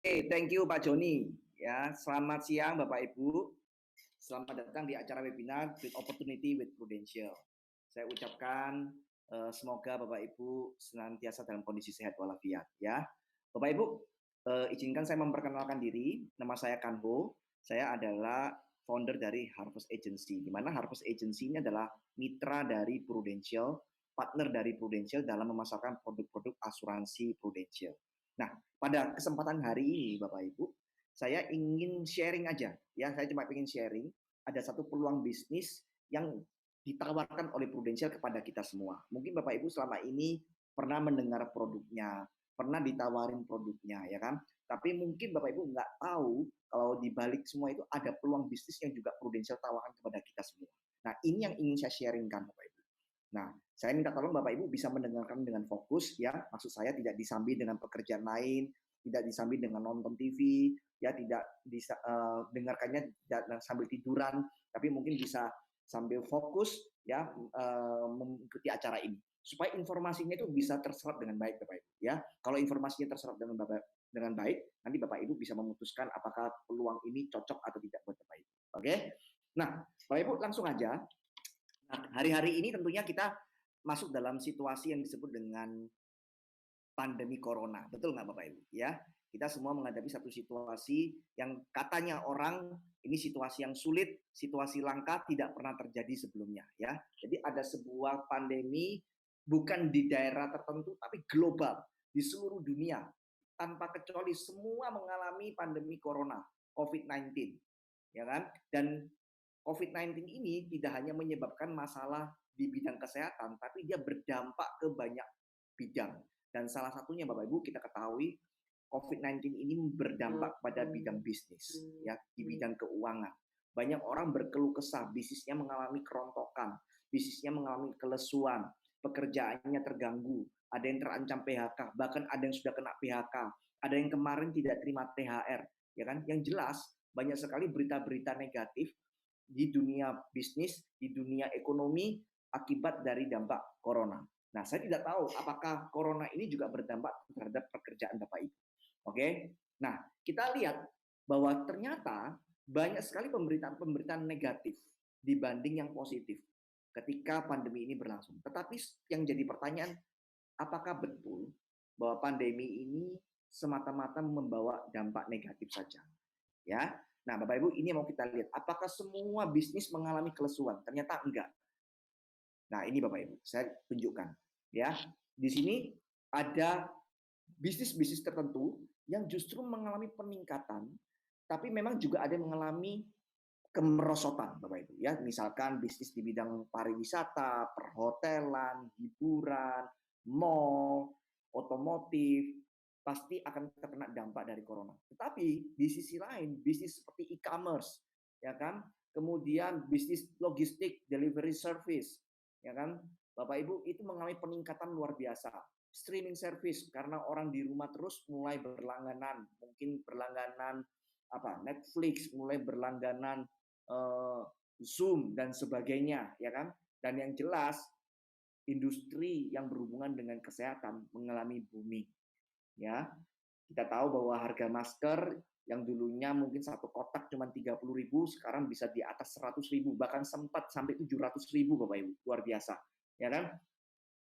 Thank you Pak Joni. Ya, selamat siang Bapak Ibu. Selamat datang di acara webinar with opportunity with Prudential. Saya ucapkan semoga Bapak Ibu senantiasa dalam kondisi sehat walafiat ya. Bapak Ibu, izinkan saya memperkenalkan diri. Nama saya Kanho. Saya adalah founder dari Harvest Agency, di mana Harvest Agency ini adalah mitra dari Prudential, partner dari Prudential dalam memasarkan produk-produk asuransi Prudential. Nah, pada kesempatan hari ini Bapak Ibu, saya ingin sharing aja ya, saya cuma ingin sharing ada satu peluang bisnis yang ditawarkan oleh Prudential kepada kita semua. Mungkin Bapak Ibu selama ini pernah mendengar produknya, pernah ditawarin produknya, ya kan? Tapi mungkin Bapak Ibu nggak tahu kalau di balik semua itu ada peluang bisnis yang juga Prudential tawarkan kepada kita semua. Nah, ini yang ingin saya sharingkan Bapak Ibu. Nah, saya minta tolong Bapak Ibu bisa mendengarkan dengan fokus ya. Maksud saya tidak disambi dengan pekerjaan lain, tidak disambi dengan nonton TV, ya tidak dengarkannya sambil tiduran, tapi mungkin bisa sambil fokus ya mengikuti acara ini supaya informasinya itu bisa terserap dengan baik Bapak Ibu ya. Kalau informasinya terserap dengan baik, nanti Bapak Ibu bisa memutuskan apakah peluang ini cocok atau tidak buat Bapak Ibu. Oke? Nah, Bapak Ibu langsung aja. Nah, hari-hari ini tentunya kita masuk dalam situasi yang disebut dengan pandemi corona. Betul nggak Bapak Ibu? Ya, kita semua menghadapi satu situasi yang katanya orang ini situasi yang sulit, situasi langka tidak pernah terjadi sebelumnya. Ya, jadi ada sebuah pandemi bukan di daerah tertentu tapi global di seluruh dunia tanpa kecuali semua mengalami pandemi corona COVID-19, ya kan? Dan COVID-19 ini tidak hanya menyebabkan masalah di bidang kesehatan, tapi dia berdampak ke banyak bidang. Dan salah satunya Bapak Ibu kita ketahui COVID-19 ini berdampak pada bidang bisnis, ya di bidang keuangan. Banyak orang berkeluh kesah, bisnisnya mengalami kerontokan, bisnisnya mengalami kelesuan, pekerjaannya terganggu, ada yang terancam PHK, bahkan ada yang sudah kena PHK, ada yang kemarin tidak terima THR, ya kan? Yang jelas banyak sekali berita-berita negatif di dunia bisnis, di dunia ekonomi akibat dari dampak corona. Nah, saya tidak tahu apakah corona ini juga berdampak terhadap pekerjaan Bapak Ibu. Oke. Nah, kita lihat bahwa ternyata banyak sekali pemberitaan-pemberitaan negatif dibanding yang positif ketika pandemi ini berlangsung. Tetapi yang jadi pertanyaan, apakah betul bahwa pandemi ini semata-mata membawa dampak negatif saja? Ya. Nah, Bapak Ibu, ini mau kita lihat. Apakah semua bisnis mengalami kelesuan? Ternyata enggak. Nah, ini Bapak Ibu, saya tunjukkan. Ya, di sini ada bisnis-bisnis tertentu yang justru mengalami peningkatan, tapi memang juga ada yang mengalami kemerosotan, Bapak Ibu. Ya, misalkan bisnis di bidang pariwisata, perhotelan, hiburan, mall, otomotif, pasti akan terkena dampak dari corona. Tetapi di sisi lain, bisnis seperti e-commerce, ya kan, kemudian bisnis logistik, delivery service, ya kan, Bapak Ibu itu mengalami peningkatan luar biasa. Streaming service karena orang di rumah terus mulai berlangganan, mungkin berlangganan Netflix, mulai berlangganan Zoom dan sebagainya, ya kan? Dan yang jelas industri yang berhubungan dengan kesehatan mengalami booming, ya. Kita tahu bahwa harga masker yang dulunya mungkin satu kotak cuma 30.000, sekarang bisa di atas 100.000, bahkan sempat sampai 700.000, Bapak Ibu, luar biasa, ya kan?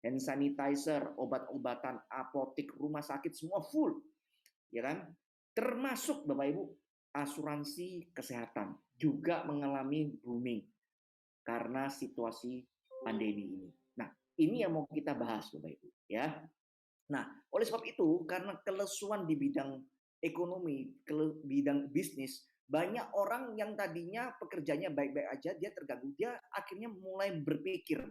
Hand sanitizer, obat-obatan, apotik, rumah sakit semua full, ya kan? Termasuk Bapak Ibu asuransi kesehatan juga mengalami booming karena situasi pandemi ini. Nah, ini yang mau kita bahas Bapak Ibu, ya. Nah, oleh sebab itu karena kelesuan di bidang ekonomi, bidang bisnis, banyak orang yang tadinya pekerjaannya baik-baik aja dia terganggu, dia akhirnya mulai berpikir,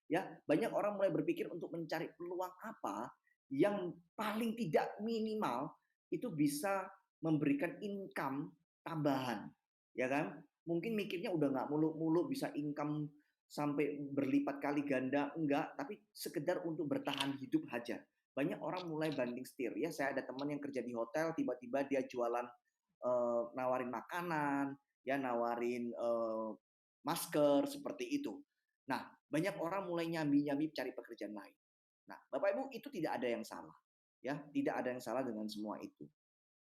ya, banyak orang mulai berpikir untuk mencari peluang apa yang paling tidak minimal itu bisa memberikan income tambahan, ya kan? Mungkin mikirnya udah nggak muluk-muluk bisa income sampai berlipat kali ganda, enggak, tapi sekedar untuk bertahan hidup aja. Banyak orang mulai banding setir, ya saya ada teman yang kerja di hotel, tiba-tiba dia jualan nawarin makanan, ya nawarin masker seperti itu. Nah, banyak orang mulai nyambi-nyambi cari pekerjaan lain. Nah, Bapak Ibu itu tidak ada yang salah, ya tidak ada yang salah dengan semua itu.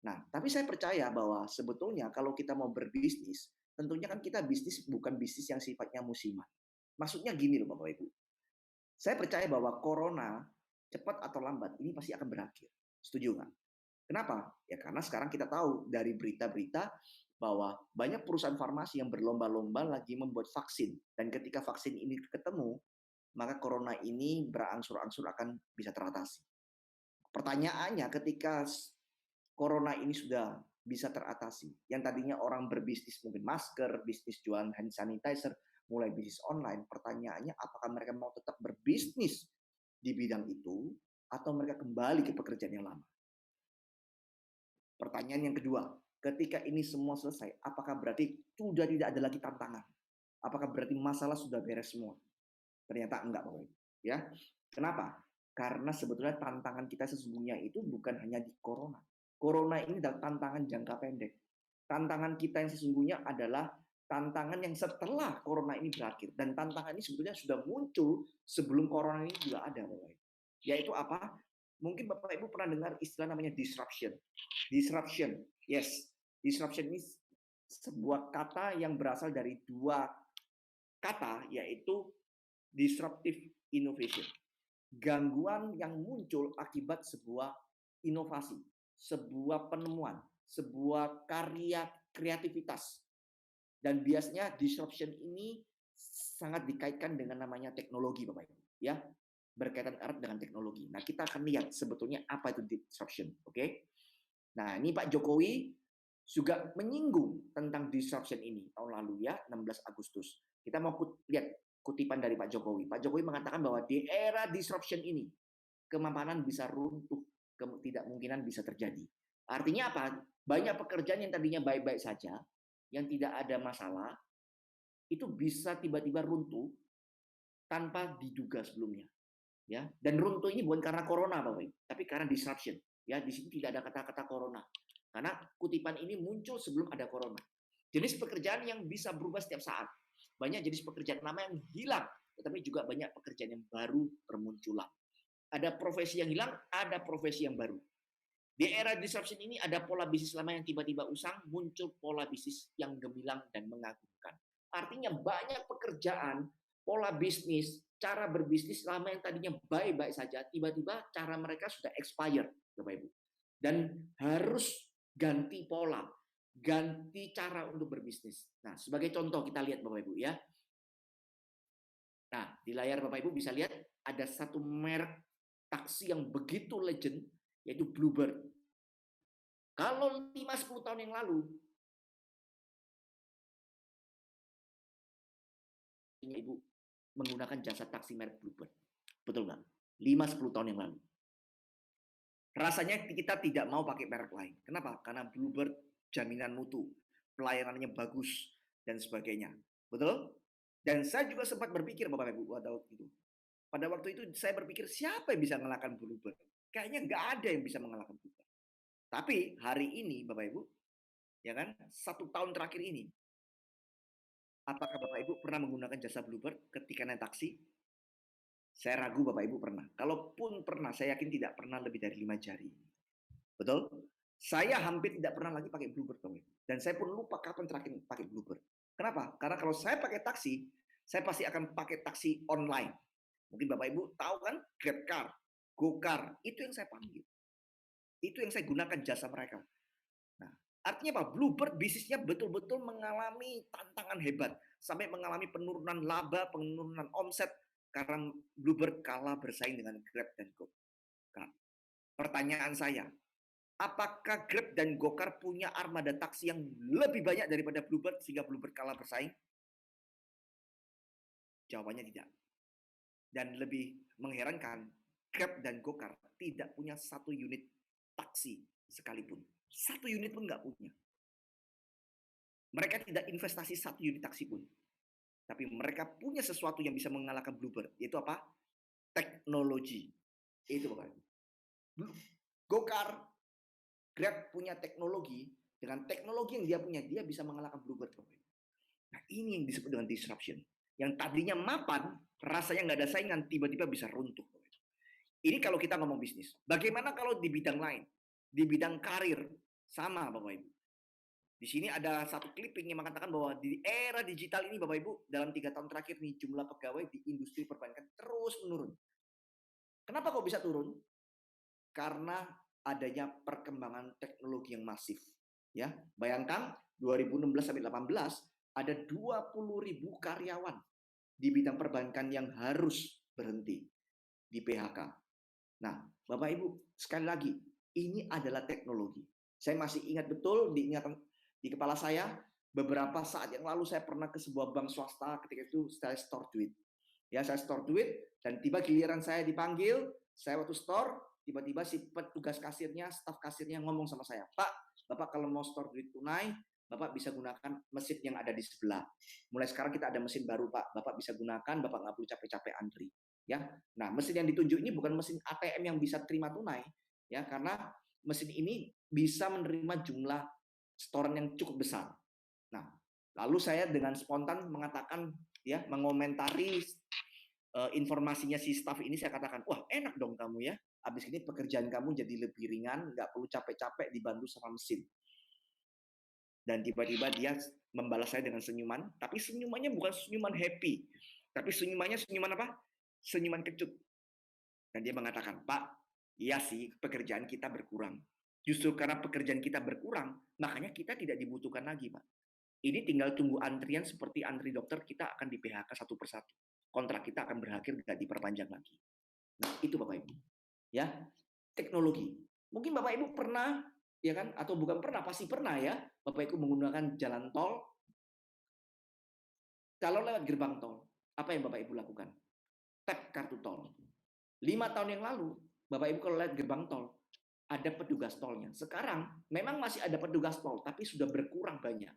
Nah, tapi saya percaya bahwa sebetulnya kalau kita mau berbisnis, tentunya kan kita bisnis bukan bisnis yang sifatnya musiman. Maksudnya gini loh Bapak Ibu, saya percaya bahwa corona cepat atau lambat ini pasti akan berakhir. Setuju nggak? Kenapa? Ya karena sekarang kita tahu dari berita-berita bahwa banyak perusahaan farmasi yang berlomba-lomba lagi membuat vaksin. Dan ketika vaksin ini ketemu, maka corona ini berangsur-angsur akan bisa teratasi. Pertanyaannya ketika corona ini sudah bisa teratasi, yang tadinya orang berbisnis mungkin masker, bisnis jualan hand sanitizer, mulai bisnis online, pertanyaannya apakah mereka mau tetap berbisnis di bidang itu atau mereka kembali ke pekerjaan yang lama? Pertanyaan yang kedua, ketika ini semua selesai, apakah berarti sudah tidak ada lagi tantangan? Apakah berarti masalah sudah beres semua? Ternyata enggak, Bapak Ibu. Ya. Kenapa? Karena sebetulnya tantangan kita sesungguhnya itu bukan hanya di corona. Corona ini adalah tantangan jangka pendek. Tantangan kita yang sesungguhnya adalah tantangan yang setelah corona ini berakhir. Dan tantangan ini sebetulnya sudah muncul sebelum corona ini juga ada, Bapak Ibu. Yaitu apa? Mungkin Bapak Ibu pernah dengar istilah namanya disruption. Disruption, yes. Disruption ini sebuah kata yang berasal dari dua kata, yaitu disruptive innovation. Gangguan yang muncul akibat sebuah inovasi, sebuah penemuan, sebuah karya kreativitas. Dan biasanya disruption ini sangat dikaitkan dengan namanya teknologi, Bapak Ibu, ya. Berkaitan erat dengan teknologi. Nah, kita akan lihat sebetulnya apa itu disruption, oke? Nah, ini Pak Jokowi juga menyinggung tentang disruption ini tahun lalu ya, 16 Agustus. Kita mau lihat kutipan dari Pak Jokowi. Pak Jokowi mengatakan bahwa di era disruption ini, kemapanan bisa runtuh, ketidakmungkinan bisa terjadi. Artinya apa? Banyak pekerjaan yang tadinya baik-baik saja, yang tidak ada masalah, itu bisa tiba-tiba runtuh tanpa diduga sebelumnya. Ya, dan runtuh ini bukan karena corona, Bapak Ibu, tapi karena disruption. Ya, di sini tidak ada kata-kata corona. Karena kutipan ini muncul sebelum ada corona. Jenis pekerjaan yang bisa berubah setiap saat. Banyak jenis pekerjaan lama yang hilang, tetapi juga banyak pekerjaan yang baru bermunculan. Ada profesi yang hilang, ada profesi yang baru. Di era disruption ini ada pola bisnis lama yang tiba-tiba usang, muncul pola bisnis yang gemilang dan mengagumkan. Artinya banyak pekerjaan, pola bisnis, cara berbisnis lama yang tadinya baik-baik saja, tiba-tiba cara mereka sudah expired, Bapak Ibu. Dan harus ganti pola, ganti cara untuk berbisnis. Nah, sebagai contoh kita lihat Bapak Ibu ya. Nah, di layar Bapak Ibu bisa lihat ada satu merek taksi yang begitu legend, yaitu Bluebird. Kalau 5-10 tahun yang lalu, Ibu menggunakan jasa taksi merek Bluebird. Betul nggak? 5-10 tahun yang lalu. Rasanya kita tidak mau pakai merek lain. Kenapa? Karena Bluebird jaminan mutu, pelayanannya bagus, dan sebagainya. Betul? Dan saya juga sempat berpikir, Bapak Ibu, pada waktu itu saya berpikir, siapa yang bisa mengalahkan Bluebird? Kayaknya nggak ada yang bisa mengalahkan Bluebird. Tapi hari ini, Bapak Ibu, ya kan, 1 tahun terakhir ini, apakah Bapak Ibu pernah menggunakan jasa Bluebird ketika naik taksi? Saya ragu Bapak Ibu pernah. Kalaupun pernah, saya yakin tidak pernah lebih dari 5 jari. Betul? Saya hampir tidak pernah lagi pakai Bluebird, Bapak Ibu. Dan saya pun lupa kapan terakhir pakai Bluebird. Kenapa? Karena kalau saya pakai taksi, saya pasti akan pakai taksi online. Mungkin Bapak Ibu tahu kan, GrabCar, GoCar, itu yang saya panggil. Itu yang saya gunakan jasa mereka. Nah, artinya apa? Bluebird bisnisnya betul-betul mengalami tantangan hebat. Sampai mengalami penurunan laba, penurunan omset, karena Bluebird kalah bersaing dengan Grab dan GoCar. Pertanyaan saya, apakah Grab dan GoCar punya armada taksi yang lebih banyak daripada Bluebird sehingga Bluebird kalah bersaing? Jawabannya tidak. Dan lebih mengherankan, Grab dan GoCar tidak punya satu unit taksi sekalipun. Satu unit pun nggak punya. Mereka tidak investasi satu unit taksi pun. Tapi mereka punya sesuatu yang bisa mengalahkan Bluebird. Yaitu apa? Teknologi. Itu Bapak. GoCar, Grab punya teknologi. Dengan teknologi yang dia punya, dia bisa mengalahkan Bluebird. Nah, ini yang disebut dengan disruption. Yang tadinya mapan, rasanya nggak ada saingan, tiba-tiba bisa runtuh. Ini kalau kita ngomong bisnis. Bagaimana kalau di bidang lain? Di bidang karir. Sama Bapak Ibu. Di sini ada satu clipping yang mengatakan bahwa di era digital ini Bapak Ibu, dalam 3 tahun terakhir nih jumlah pegawai di industri perbankan terus menurun. Kenapa kok bisa turun? Karena adanya perkembangan teknologi yang masif. Ya, bayangkan 2016 sampai 18 ada 20.000 karyawan di bidang perbankan yang harus berhenti di PHK. Nah, Bapak Ibu, sekali lagi, ini adalah teknologi. Saya masih ingat betul di kepala saya, beberapa saat yang lalu saya pernah ke sebuah bank swasta, ketika itu saya store duit. Ya, saya store duit dan tiba giliran saya dipanggil, saya waktu store, tiba-tiba si petugas kasirnya, staf kasirnya ngomong sama saya, "Pak, Bapak kalau mau store duit tunai, Bapak bisa gunakan mesin yang ada di sebelah. Mulai sekarang kita ada mesin baru, Pak. Bapak bisa gunakan, Bapak nggak perlu capek-capek antri." Ya, nah mesin yang ditunjuk ini bukan mesin ATM yang bisa terima tunai, ya, karena mesin ini bisa menerima jumlah setoran yang cukup besar. Nah, lalu saya dengan spontan mengatakan, ya, mengomentari informasinya si staff ini, saya katakan, wah enak dong kamu ya, habis ini pekerjaan kamu jadi lebih ringan, nggak perlu capek-capek dibantu sama mesin. Dan tiba-tiba dia membalas saya dengan senyuman, tapi senyumannya bukan senyuman happy, tapi senyumannya senyuman apa? Senyuman kecut. Dan dia mengatakan, Pak, iya sih pekerjaan kita berkurang. Justru karena pekerjaan kita berkurang, makanya kita tidak dibutuhkan lagi, Pak. Ini tinggal tunggu antrian seperti antri dokter, kita akan di PHK satu persatu. Kontrak kita akan berakhir, nggak diperpanjang lagi. Nah, itu Bapak Ibu. Ya, teknologi. Mungkin Bapak Ibu pernah, ya kan, atau bukan pernah, pasti pernah ya, Bapak Ibu menggunakan jalan tol. Kalau lewat gerbang tol, apa yang Bapak Ibu lakukan? Tap kartu tol. 5 tahun yang lalu, Bapak Ibu kalau lihat gerbang tol, ada petugas tolnya. Sekarang memang masih ada petugas tol, tapi sudah berkurang banyak.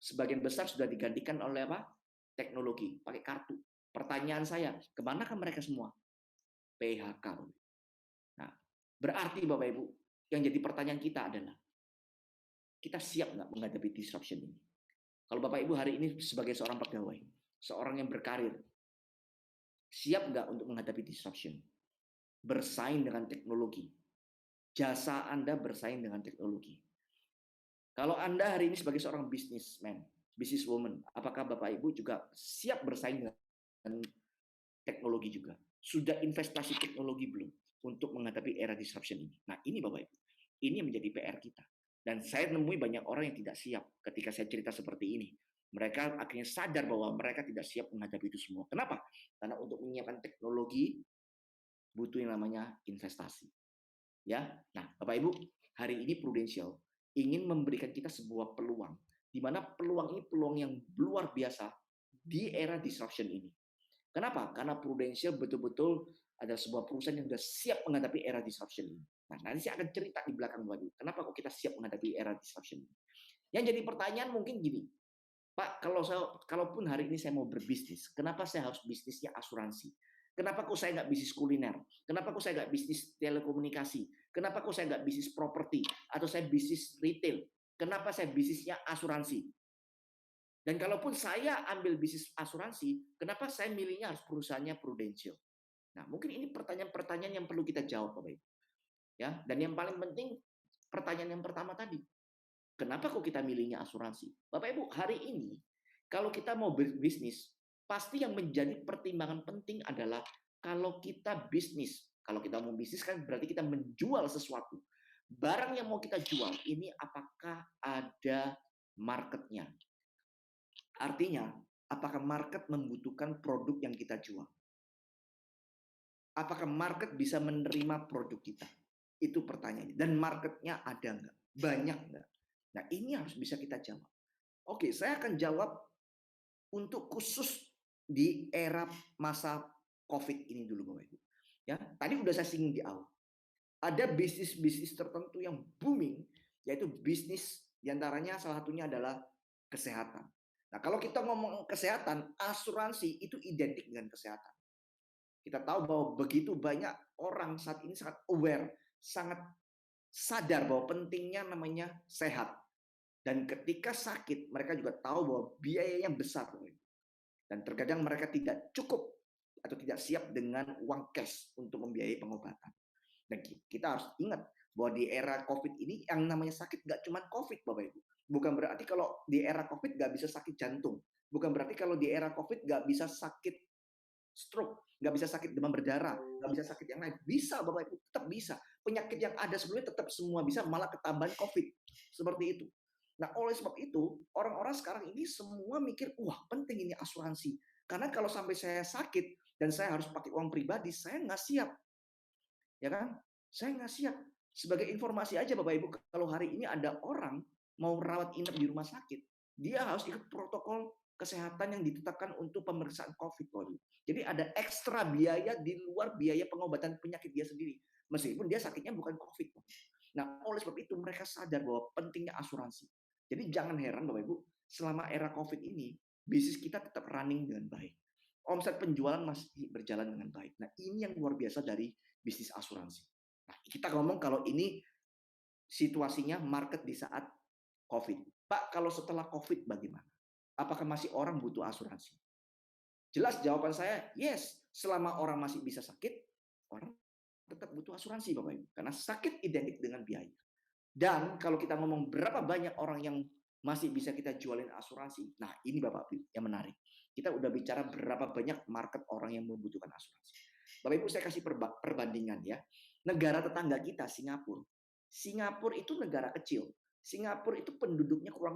Sebagian besar sudah digantikan oleh apa? Teknologi, pakai kartu. Pertanyaan saya, kemana kan mereka semua? PHK. Nah, berarti Bapak Ibu, yang jadi pertanyaan kita adalah, kita siap nggak menghadapi disruption ini? Kalau Bapak Ibu hari ini sebagai seorang pegawai, seorang yang berkarir, siap nggak untuk menghadapi disruption? Bersaing dengan teknologi. Jasa Anda bersaing dengan teknologi. Kalau Anda hari ini sebagai seorang businessman, businesswoman, apakah Bapak Ibu juga siap bersaing dengan teknologi juga? Sudah investasi teknologi belum untuk menghadapi era disruption ini? Nah, ini Bapak Ibu. Ini menjadi PR kita. Dan saya nemui banyak orang yang tidak siap ketika saya cerita seperti ini. Mereka akhirnya sadar bahwa mereka tidak siap menghadapi itu semua. Kenapa? Karena untuk menyiapkan teknologi butuh yang namanya investasi. Ya, nah Bapak Ibu, hari ini Prudential ingin memberikan kita sebuah peluang, di mana peluang ini peluang yang luar biasa di era disruption ini. Kenapa? Karena Prudential betul-betul ada sebuah perusahaan yang sudah siap menghadapi era disruption ini. Nah, nanti saya akan cerita di belakang Bapak Ibu, kenapa kok kita siap menghadapi era disruption ini. Yang jadi pertanyaan mungkin gini, Pak, kalaupun hari ini saya mau berbisnis, kenapa saya harus bisnisnya asuransi? Kenapa kok saya nggak bisnis kuliner? Kenapa kok saya nggak bisnis telekomunikasi? Kenapa kok saya nggak bisnis properti? Atau saya bisnis retail? Kenapa saya bisnisnya asuransi? Dan kalaupun saya ambil bisnis asuransi, kenapa saya milihnya harus perusahaannya Prudential? Nah, mungkin ini pertanyaan-pertanyaan yang perlu kita jawab, Bapak Ibu. Ya, dan yang paling penting, pertanyaan yang pertama tadi, kenapa kok kita milihnya asuransi? Bapak Ibu, hari ini kalau kita mau berbisnis, pasti yang menjadi pertimbangan penting adalah kalau kita bisnis. Kalau kita mau bisnis kan berarti kita menjual sesuatu. Barang yang mau kita jual ini apakah ada marketnya? Artinya, apakah market membutuhkan produk yang kita jual? Apakah market bisa menerima produk kita? Itu pertanyaannya. Dan marketnya ada nggak? Banyak nggak? Nah, ini harus bisa kita jawab. Oke, saya akan jawab untuk khusus di era masa COVID ini dulu, Bapak Ibu. Ya, tadi udah saya singgung di awal. Ada bisnis-bisnis tertentu yang booming, yaitu bisnis diantaranya salah satunya adalah kesehatan. Nah, kalau kita ngomong kesehatan, asuransi itu identik dengan kesehatan. Kita tahu bahwa begitu banyak orang saat ini sangat aware, sangat sadar bahwa pentingnya namanya sehat. Dan ketika sakit, mereka juga tahu bahwa biayanya besar. Dan terkadang mereka tidak cukup atau tidak siap dengan uang cash untuk membiayai pengobatan. Dan kita harus ingat bahwa di era COVID ini yang namanya sakit nggak cuma COVID, Bapak Ibu. Bukan berarti kalau di era COVID nggak bisa sakit jantung. Bukan berarti kalau di era COVID nggak bisa sakit stroke, nggak bisa sakit demam berdarah, nggak bisa sakit yang lain. Bisa, Bapak Ibu, tetap bisa. Penyakit yang ada sebelumnya tetap semua bisa, malah ketambahan COVID. Seperti itu. Nah, oleh sebab itu, orang-orang sekarang ini semua mikir, wah penting ini asuransi. Karena kalau sampai saya sakit dan saya harus pakai uang pribadi, saya nggak siap. Ya kan? Saya nggak siap. Sebagai informasi aja Bapak Ibu, kalau hari ini ada orang mau rawat inap di rumah sakit, dia harus ikut protokol kesehatan yang ditetapkan untuk pemeriksaan COVID, Bapak Ibu. Jadi ada ekstra biaya di luar biaya pengobatan penyakit dia sendiri. Meskipun dia sakitnya bukan COVID. Nah, oleh sebab itu mereka sadar bahwa pentingnya asuransi. Jadi jangan heran Bapak Ibu, selama era COVID ini, bisnis kita tetap running dengan baik. Omset penjualan masih berjalan dengan baik. Nah, ini yang luar biasa dari bisnis asuransi. Nah, kita ngomong kalau ini situasinya market di saat COVID. Pak, kalau setelah COVID bagaimana? Apakah masih orang butuh asuransi? Jelas jawaban saya, yes. Selama orang masih bisa sakit, orang tetap butuh asuransi, Bapak Ibu. Karena sakit identik dengan biaya. Dan kalau kita ngomong berapa banyak orang yang masih bisa kita jualin asuransi, nah ini Bapak Ibu yang menarik. Kita udah bicara berapa banyak market orang yang membutuhkan asuransi. Bapak Ibu saya kasih perbandingan ya. Negara tetangga kita, Singapura. Singapura itu negara kecil. Singapura itu penduduknya kurang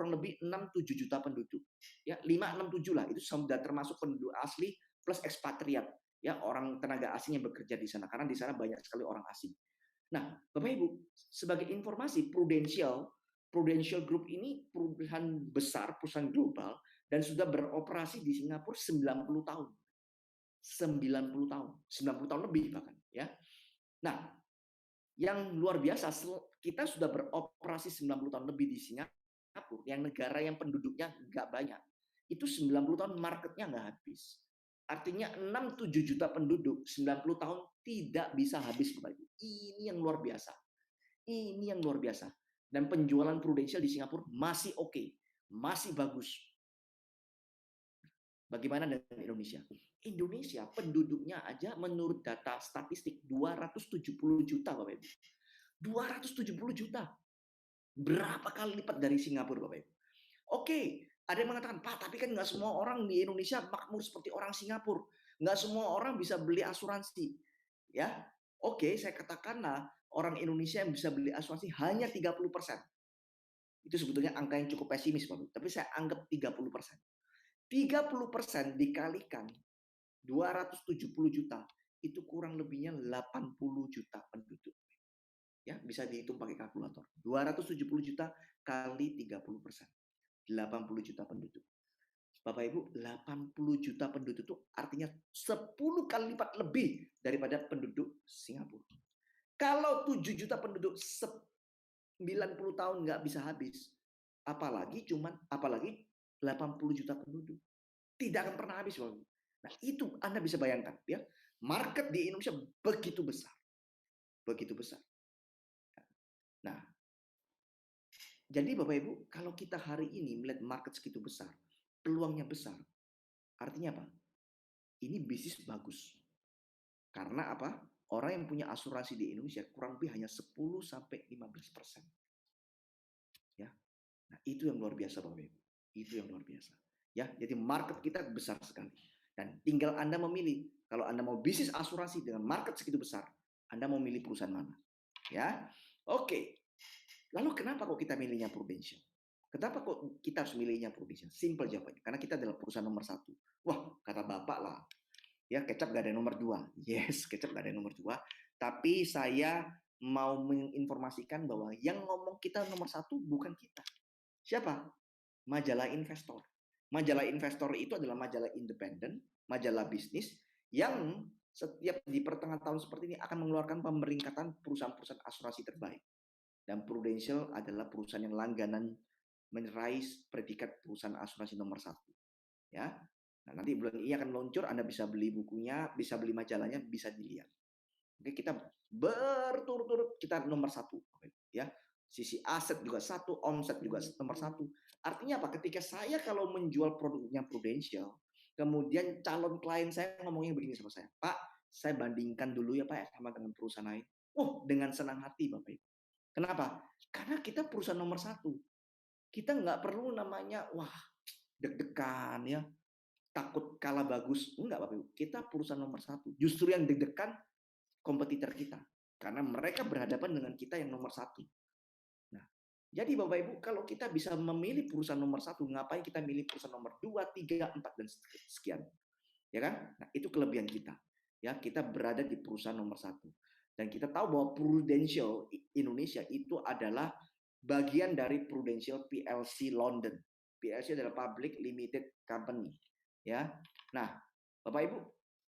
lebih 6-7 juta penduduk. Ya, 5-6-7 lah. Itu sudah termasuk penduduk asli plus ekspatriat. Ya, orang tenaga asing yang bekerja di sana. Karena di sana banyak sekali orang asing. Nah, Bapak Ibu, sebagai informasi, Prudential Group ini perusahaan besar, perusahaan global, dan sudah beroperasi di Singapura 90 tahun. 90 tahun. 90 tahun lebih bahkan. Ya. Nah, yang luar biasa, kita sudah beroperasi 90 tahun lebih di Singapura, yang negara yang penduduknya nggak banyak. Itu 90 tahun marketnya nggak habis. Artinya 6-7 juta penduduk, 90 tahun tidak bisa habis, Bapak Ibu. Ini yang luar biasa. Ini yang luar biasa. Dan penjualan Prudential di Singapura masih oke, masih bagus. Bagaimana dengan Indonesia? Indonesia penduduknya aja menurut data statistik 270 juta, Bapak Ibu. 270 juta. Berapa kali lipat dari Singapura, Bapak Ibu? Oke, ada yang mengatakan, Pak, tapi kan nggak semua orang di Indonesia makmur seperti orang Singapura. Nggak semua orang bisa beli asuransi. Ya, oke, saya katakanlah orang Indonesia yang bisa beli asuransi hanya 30%. Itu sebetulnya angka yang cukup pesimis, Bapak. Tapi saya anggap 30%. 30% dikalikan 270 juta, itu kurang lebihnya 80 juta penduduk. Ya, bisa dihitung pakai kalkulator. 270 juta kali 30%. 80 juta penduduk. Bapak Ibu, 80 juta penduduk itu artinya 10 kali lipat lebih daripada penduduk Singapura. Kalau 7 juta penduduk 90 tahun nggak bisa habis, apalagi 80 juta penduduk. Tidak akan pernah habis, Bapak Ibu. Nah, itu Anda bisa bayangkan ya. Market di Indonesia begitu besar. Begitu besar. Nah, jadi Bapak Ibu, kalau kita hari ini melihat market segitu besar, peluangnya besar. Artinya apa? Ini bisnis bagus. Karena apa? Orang yang punya asuransi di Indonesia kurang lebih hanya 10 sampai 15%. Ya. Nah, itu yang luar biasa Bapak Ibu. Itu yang luar biasa. Ya, jadi market kita besar sekali. Dan tinggal Anda memilih. Kalau Anda mau bisnis asuransi dengan market segitu besar, Anda mau milih perusahaan mana? Ya. Oke. Lalu kenapa kok kita milihnya Prudential? Kenapa kok kita harus milihnya Prudential? Simple jawabannya. Karena kita adalah perusahaan nomor 1. Wah, kata Bapak lah. Ya, kecap gak ada nomor 2. Yes, kecap gak ada nomor 2. Tapi saya mau menginformasikan bahwa yang ngomong kita nomor 1 bukan kita. Siapa? Majalah Investor. Majalah Investor itu adalah majalah independen, majalah bisnis yang setiap di pertengahan tahun seperti ini akan mengeluarkan pemeringkatan perusahaan-perusahaan asuransi terbaik. Dan Prudential adalah perusahaan yang langganan meraih predikat perusahaan asuransi nomor 1. Ya. Nah, nanti bulan ini akan meluncur, Anda bisa beli bukunya, bisa beli majalahnya, bisa dilihat. Oke, kita berturut-turut kita nomor 1. Ya. Sisi aset juga 1, omset juga nomor 1. Artinya apa? Ketika saya kalau menjual produknya Prudential, kemudian calon klien saya ngomongnya begini sama saya, Pak, saya bandingkan dulu ya Pak sama dengan perusahaan lain. Oh, dengan senang hati Bapak Ibu. Kenapa? Karena kita perusahaan nomor satu. Kita nggak perlu namanya, wah deg-degan ya, takut kalah bagus. Enggak Bapak Ibu, kita perusahaan nomor satu. Justru yang deg-degan kompetitor kita. Karena mereka berhadapan dengan kita yang nomor satu. Nah, jadi Bapak Ibu, kalau kita bisa memilih perusahaan nomor satu, ngapain kita milih perusahaan nomor 2, 3, 4, dan sekian? Ya kan? Nah, itu kelebihan kita. Ya, kita berada di perusahaan nomor satu. Dan kita tahu bahwa Prudential Indonesia itu adalah bagian dari Prudential PLC London. PLC adalah Public Limited Company. Ya. Nah, Bapak Ibu,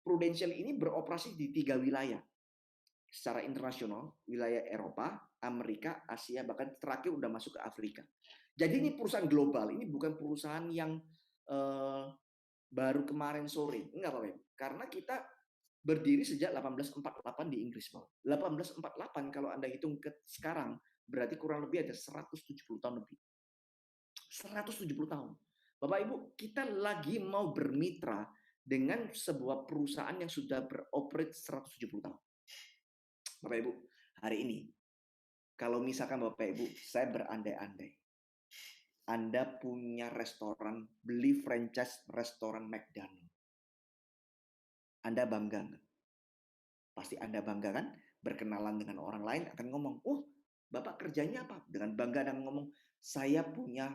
Prudential ini beroperasi di 3 wilayah. Secara internasional, wilayah Eropa, Amerika, Asia, bahkan terakhir udah masuk ke Afrika. Jadi ini perusahaan global, ini bukan perusahaan yang baru kemarin sore. Enggak Bapak Ibu. Karena kita berdiri sejak 1848 di Inggris, Pak. 1848 kalau Anda hitung ke sekarang berarti kurang lebih ada 170 tahun lebih. 170 tahun. Bapak Ibu, kita lagi mau bermitra dengan sebuah perusahaan yang sudah beroperate 170 tahun. Bapak Ibu, hari ini kalau misalkan Bapak Ibu, saya berandai-andai Anda punya restoran, beli franchise restoran McDonald. Anda bangga nggak? Pasti Anda bangga kan? Berkenalan dengan orang lain akan ngomong, oh Bapak kerjanya apa? Dengan bangga dan ngomong, saya punya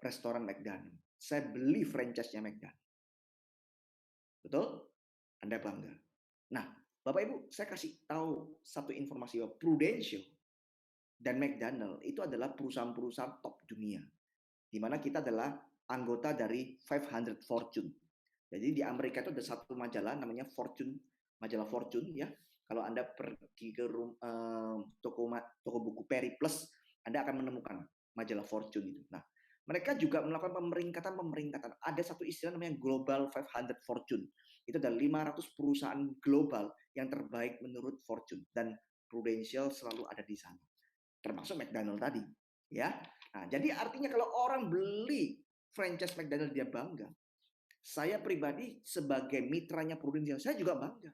restoran McDonald. Saya beli franchise-nya McDonald. Betul? Anda bangga. Nah, Bapak Ibu, saya kasih tahu satu informasi bahwa Prudential dan McDonald itu adalah perusahaan-perusahaan top dunia. Di mana kita adalah anggota dari 500 Fortune. Jadi di Amerika itu ada satu majalah namanya Fortune, majalah Fortune ya. Kalau Anda pergi ke toko buku Peri Plus, Anda akan menemukan majalah Fortune itu. Nah, mereka juga melakukan pemeringkatan. Ada satu istilah namanya Global 500 Fortune. Itu ada 500 perusahaan global yang terbaik menurut Fortune dan Prudential selalu ada di sana. Termasuk McDonald tadi, ya. Nah, jadi artinya kalau orang beli franchise McDonald dia bangga. Saya pribadi sebagai mitranya Prudential, saya juga bangga.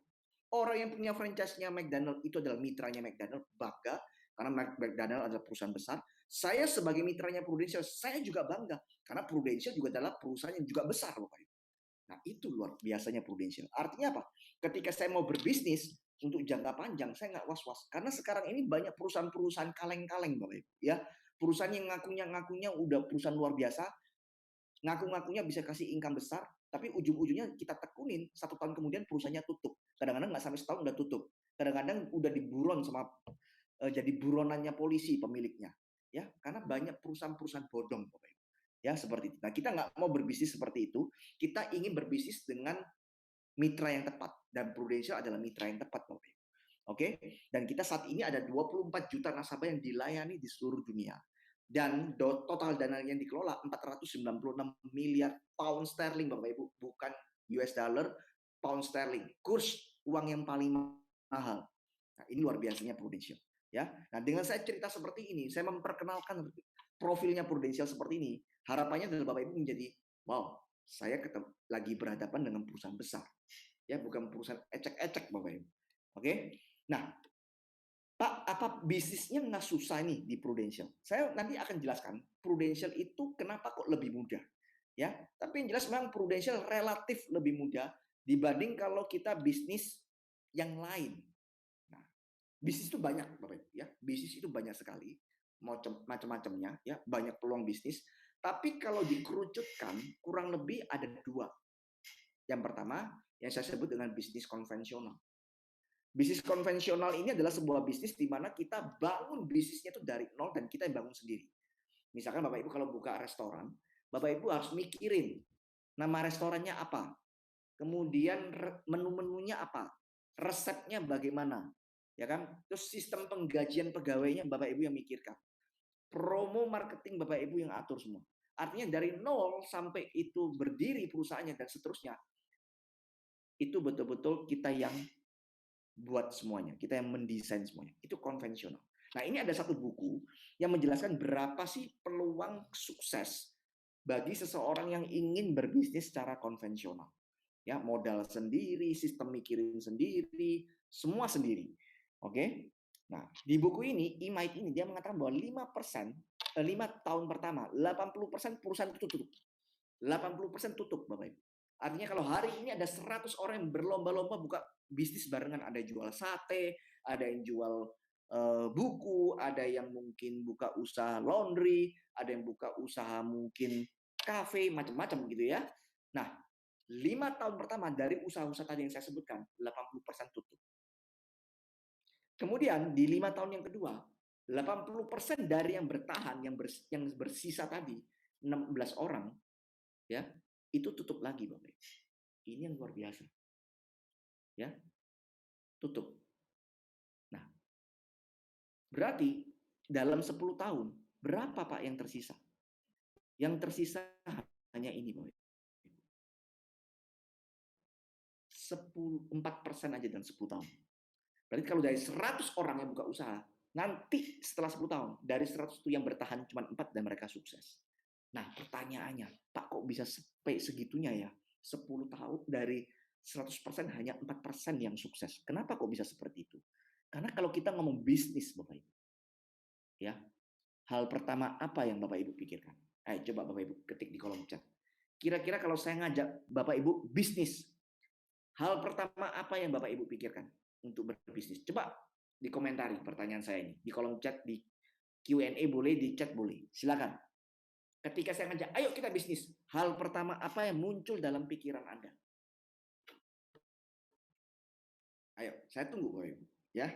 Orang yang punya franchise-nya McDonald itu adalah mitranya McDonald, bangga karena McDonald adalah perusahaan besar. Saya sebagai mitranya Prudential, saya juga bangga karena Prudential juga adalah perusahaan yang juga besar, Bapak Ibu. Nah, itu luar biasanya Prudential. Artinya apa? Ketika saya mau berbisnis untuk jangka panjang, saya nggak was-was karena sekarang ini banyak perusahaan-perusahaan kaleng-kaleng, Bapak Ibu, ya. Perusahaan yang ngakunya udah perusahaan luar biasa, ngaku-ngakunya bisa kasih income besar, tapi ujung-ujungnya kita tekunin 1 tahun kemudian perusahaannya tutup. Kadang-kadang nggak sampai setahun udah tutup. Kadang-kadang udah diburon sama jadi buronannya polisi pemiliknya, ya karena banyak perusahaan-perusahaan bodong, Bapak Ibu. Ya seperti itu. Nah kita nggak mau berbisnis seperti itu. Kita ingin berbisnis dengan mitra yang tepat dan Prudential adalah mitra yang tepat, Bapak Ibu. Oke, dan kita saat ini ada 24 juta nasabah yang dilayani di seluruh dunia. Dan total dana yang dikelola 496 miliar pound sterling, Bapak Ibu, bukan US dollar, pound sterling. Kurs uang yang paling mahal. Nah, ini luar biasanya Prudential, ya. Nah, dengan saya cerita seperti ini, saya memperkenalkan profilnya Prudential seperti ini. Harapannya adalah Bapak Ibu menjadi, wow, saya lagi berhadapan dengan perusahaan besar. Ya, bukan perusahaan ecek-ecek, Bapak Ibu. Oke. Nah, Pak, apa bisnisnya nggak susah nih di Prudential? Saya nanti akan jelaskan Prudential itu kenapa kok lebih mudah, ya. Tapi yang jelas memang Prudential relatif lebih mudah dibanding kalau kita bisnis yang lain. Nah, bisnis itu banyak, Bapak Ibu, ya. Bisnis itu banyak sekali, macam-macamnya, ya. Banyak peluang bisnis. Tapi kalau dikerucutkan, kurang lebih ada 2. Yang pertama, yang saya sebut dengan bisnis konvensional. Bisnis konvensional ini adalah sebuah bisnis di mana kita bangun bisnisnya itu dari nol dan kita yang bangun sendiri. Misalkan Bapak Ibu kalau buka restoran, Bapak Ibu harus mikirin nama restorannya apa, kemudian menu-menunya apa, resepnya bagaimana, ya kan? Terus sistem penggajian pegawainya Bapak Ibu yang mikirkan, promo marketing Bapak Ibu yang atur semua. Artinya dari nol sampai itu berdiri perusahaannya dan seterusnya, itu betul-betul kita yang buat semuanya, kita yang mendesain semuanya. Itu konvensional. Nah, ini ada satu buku yang menjelaskan berapa sih peluang sukses bagi seseorang yang ingin berbisnis secara konvensional. Ya, modal sendiri, sistem mikirin sendiri, semua sendiri. Oke? Nah, di buku ini, E-Might ini dia mengatakan bahwa 5 tahun pertama, 80% perusahaan itu tutup. 80% tutup, Bapak Ibu. Artinya kalau hari ini ada 100 orang yang berlomba-lomba buka bisnis barengan, ada yang jual sate, ada yang jual buku, ada yang mungkin buka usaha laundry, ada yang buka usaha mungkin kafe, macam-macam gitu ya. Nah, 5 tahun pertama dari usaha-usaha tadi yang saya sebutkan, 80% tutup. Kemudian di 5 tahun yang kedua, 80% dari yang bertahan, yang bersisa tadi, 16 orang, ya, itu tutup lagi, Bapak. Ini yang luar biasa. Ya, tutup. Nah, berarti dalam 10 tahun, berapa Pak yang tersisa? Yang tersisa hanya ini, Bapak. 4% aja dalam 10 tahun. Berarti kalau dari 100 orang yang buka usaha, nanti setelah 10 tahun, dari 100 itu yang bertahan cuma 4 dan mereka sukses. Nah, pertanyaannya, Pak kok bisa sampai segitunya ya? 10 tahun dari 100% hanya 4% yang sukses. Kenapa kok bisa seperti itu? Karena kalau kita ngomong bisnis, Bapak Ibu, ya, hal pertama apa yang Bapak Ibu pikirkan? Ayo coba Bapak Ibu ketik di kolom chat. Kira-kira kalau saya ngajak Bapak Ibu bisnis, hal pertama apa yang Bapak Ibu pikirkan untuk berbisnis? Coba dikomentari pertanyaan saya ini. Di kolom chat, di Q&A boleh, di chat boleh. Silakan. Ketika saya ngajak, ayo kita bisnis. Hal pertama apa yang muncul dalam pikiran Anda? Ayo, saya tunggu Bapak Ibu. Ya.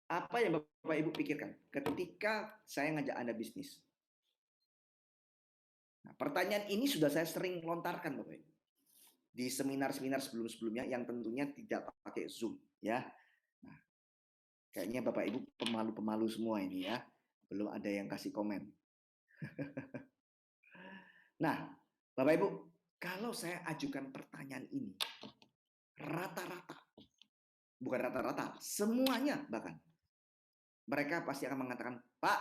Apa yang Bapak Ibu pikirkan ketika saya ngajak Anda bisnis? Nah, pertanyaan ini sudah saya sering lontarkan Bapak Ibu. Di seminar-seminar sebelum-sebelumnya yang tentunya tidak pakai Zoom. Ya. Nah, kayaknya Bapak Ibu pemalu-pemalu semua ini ya. Belum ada yang kasih komen. Nah, Bapak Ibu, kalau saya ajukan pertanyaan ini, rata-rata, bukan rata-rata, semuanya bahkan, mereka pasti akan mengatakan, Pak,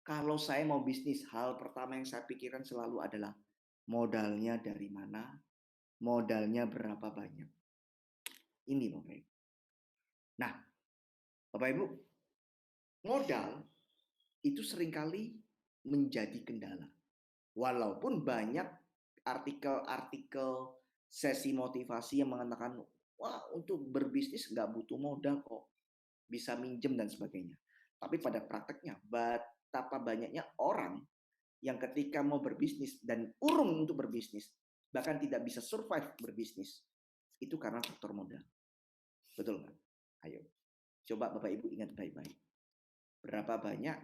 kalau saya mau bisnis, hal pertama yang saya pikirkan selalu adalah modalnya dari mana, modalnya berapa banyak. Ini Bapak Ibu. Nah, Bapak Ibu, modal itu seringkali menjadi kendala. Walaupun banyak artikel-artikel sesi motivasi yang mengatakan, wah untuk berbisnis nggak butuh modal kok, bisa minjem dan sebagainya. Tapi pada prakteknya, betapa banyaknya orang yang ketika mau berbisnis dan urung untuk berbisnis, bahkan tidak bisa survive berbisnis, itu karena faktor modal. Betul nggak? Ayo, coba Bapak Ibu ingat baik-baik. Berapa banyak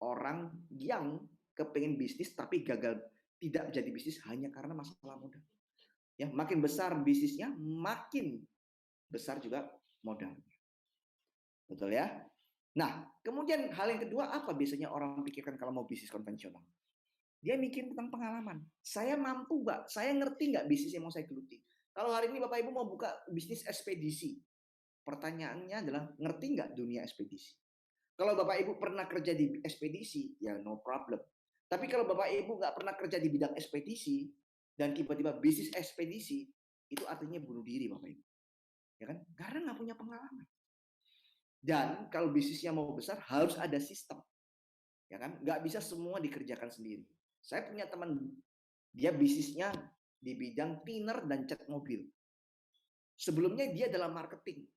orang yang kepengen bisnis tapi gagal tidak jadi bisnis hanya karena masalah modal. Ya, makin besar bisnisnya, makin besar juga modalnya. Betul ya? Nah, kemudian hal yang kedua apa biasanya orang pikirkan kalau mau bisnis konvensional? Dia mikir tentang pengalaman. Saya mampu nggak? Saya ngerti nggak bisnis yang mau saya geluti? Kalau hari ini Bapak Ibu mau buka bisnis ekspedisi, pertanyaannya adalah ngerti nggak dunia ekspedisi? Kalau Bapak Ibu pernah kerja di ekspedisi, ya no problem. Tapi kalau Bapak Ibu nggak pernah kerja di bidang ekspedisi dan tiba-tiba bisnis ekspedisi, itu artinya bunuh diri Bapak Ibu. Ya kan? Karena nggak punya pengalaman. Dan kalau bisnisnya mau besar harus ada sistem. Ya kan? Nggak bisa semua dikerjakan sendiri. Saya punya teman, dia bisnisnya di bidang thinner dan cat mobil. Sebelumnya dia dalam marketing.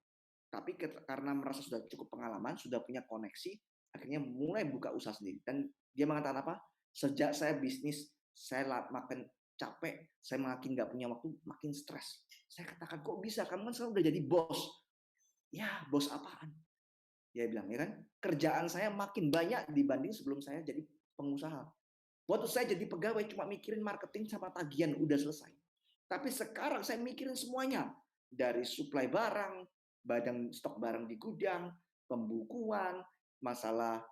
Tapi karena merasa sudah cukup pengalaman, sudah punya koneksi, akhirnya mulai buka usaha sendiri. Dan dia mengatakan apa? Sejak saya bisnis, saya makin capek, saya makin nggak punya waktu, makin stres. Saya katakan, kok bisa? Kamu kan sekarang udah jadi bos. Ya, bos apaan? Dia bilang, ya kan? Kerjaan saya makin banyak dibanding sebelum saya jadi pengusaha. Waktu saya jadi pegawai cuma mikirin marketing sama tagihan, udah selesai. Tapi sekarang saya mikirin semuanya. Dari suplai barang, badan stok barang di gudang, pembukuan, masalah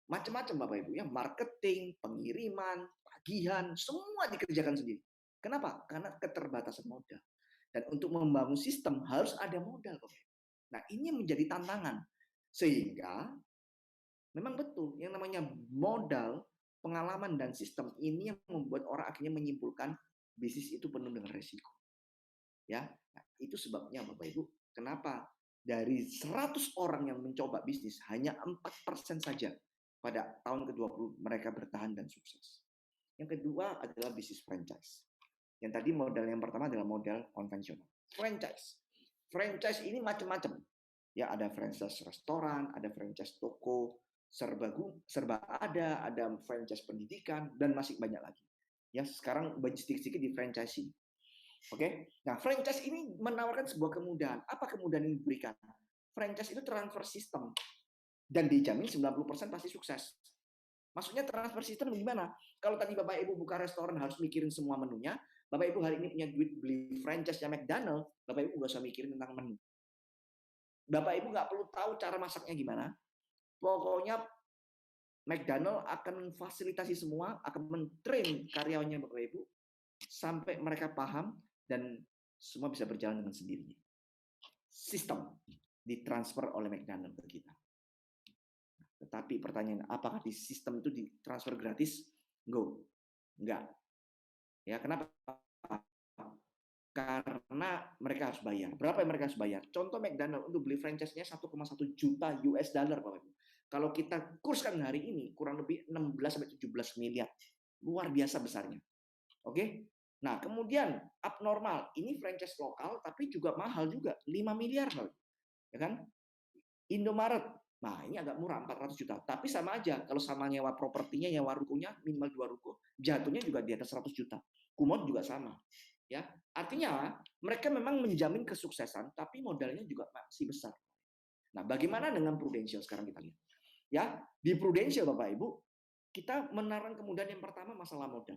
macam-macam Bapak Ibu ya, marketing, pengiriman, tagihan, semua dikerjakan sendiri. Kenapa? Karena keterbatasan modal. Dan untuk membangun sistem harus ada modal Bapak Ibu. Nah, ini menjadi tantangan. Sehingga memang betul yang namanya modal, pengalaman dan sistem ini yang membuat orang akhirnya menyimpulkan bisnis itu penuh dengan resiko. Ya, nah, itu sebabnya Bapak Ibu, kenapa dari 100 orang yang mencoba bisnis, hanya 4% saja pada tahun ke-20 mereka bertahan dan sukses. Yang kedua adalah bisnis franchise. Yang tadi modal yang pertama adalah modal konvensional. Franchise. Franchise ini macam-macam. Ya, ada franchise restoran, ada franchise toko, serba ada franchise pendidikan, dan masih banyak lagi. Ya, sekarang sedikit-sedikit di franchising. Oke, nah franchise ini menawarkan sebuah kemudahan. Apa kemudahan yang diberikan? Franchise itu transfer system dan dijamin 90% pasti sukses. Maksudnya transfer system gimana? Kalau tadi Bapak Ibu buka restoran harus mikirin semua menunya, Bapak Ibu hari ini punya duit beli franchise-nya McDonald, Bapak Ibu nggak usah mikirin tentang menu. Bapak Ibu nggak perlu tahu cara masaknya gimana. Pokoknya McDonald akan memfasilitasi semua, akan men-train karyawannya Bapak Ibu sampai mereka paham dan semua bisa berjalan dengan sendirinya. Sistem ditransfer oleh McDonald ke kita. Tetapi pertanyaan, apakah di sistem itu ditransfer gratis? Enggak. Ya, kenapa? Karena mereka harus bayar. Berapa yang mereka harus bayar? Contoh McDonald untuk beli franchise-nya 1,1 juta US dollar, Bapak Ibu. Kalau kita kurskan hari ini kurang lebih 16 sampai 17 miliar. Luar biasa besarnya. Oke? Nah, kemudian abnormal, ini franchise lokal tapi juga mahal juga, 5 miliar, ya kan? Indomaret, nah ini agak murah, 400 juta, tapi sama aja, kalau sama nyewa propertinya, nyewa rukonya, minimal 2 ruko, jatuhnya juga di atas 100 juta. Kumhot juga sama. Ya, artinya mereka memang menjamin kesuksesan, tapi modalnya juga masih besar. Nah, bagaimana dengan Prudential sekarang kita lihat? Ya, di Prudential Bapak Ibu, kita menaruh kemudahan yang pertama masalah modal.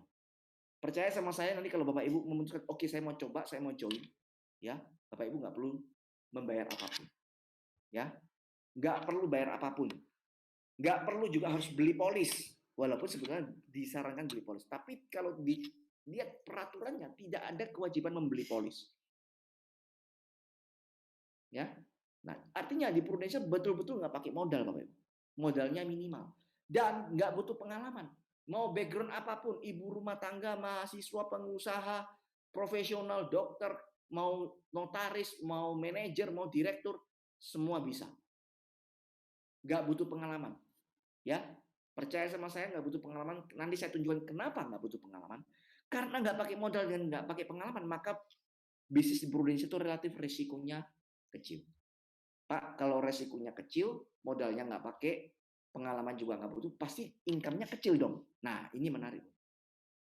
Percaya sama saya nanti kalau Bapak Ibu memutuskan, oke saya mau coba, saya mau join, ya Bapak Ibu nggak perlu membayar apapun, ya nggak perlu bayar apapun, nggak perlu juga harus beli polis, walaupun sebenarnya disarankan beli polis. Tapi kalau dilihat peraturannya tidak ada kewajiban membeli polis, ya. Nah artinya di Prudential betul-betul nggak pakai modal Bapak Ibu, modalnya minimal dan nggak butuh pengalaman. Mau background apapun, ibu rumah tangga, mahasiswa, pengusaha, profesional, dokter, mau notaris, mau manajer, mau direktur, semua bisa. Nggak butuh pengalaman. Ya, percaya sama saya nggak butuh pengalaman. Nanti saya tunjukkan kenapa nggak butuh pengalaman. Karena nggak pakai modal dan nggak pakai pengalaman, maka bisnis di Prudential itu relatif risikonya kecil. Pak, kalau resikonya kecil, modalnya nggak pakai, pengalaman juga nggak butuh, pasti income-nya kecil dong. Nah, ini menarik.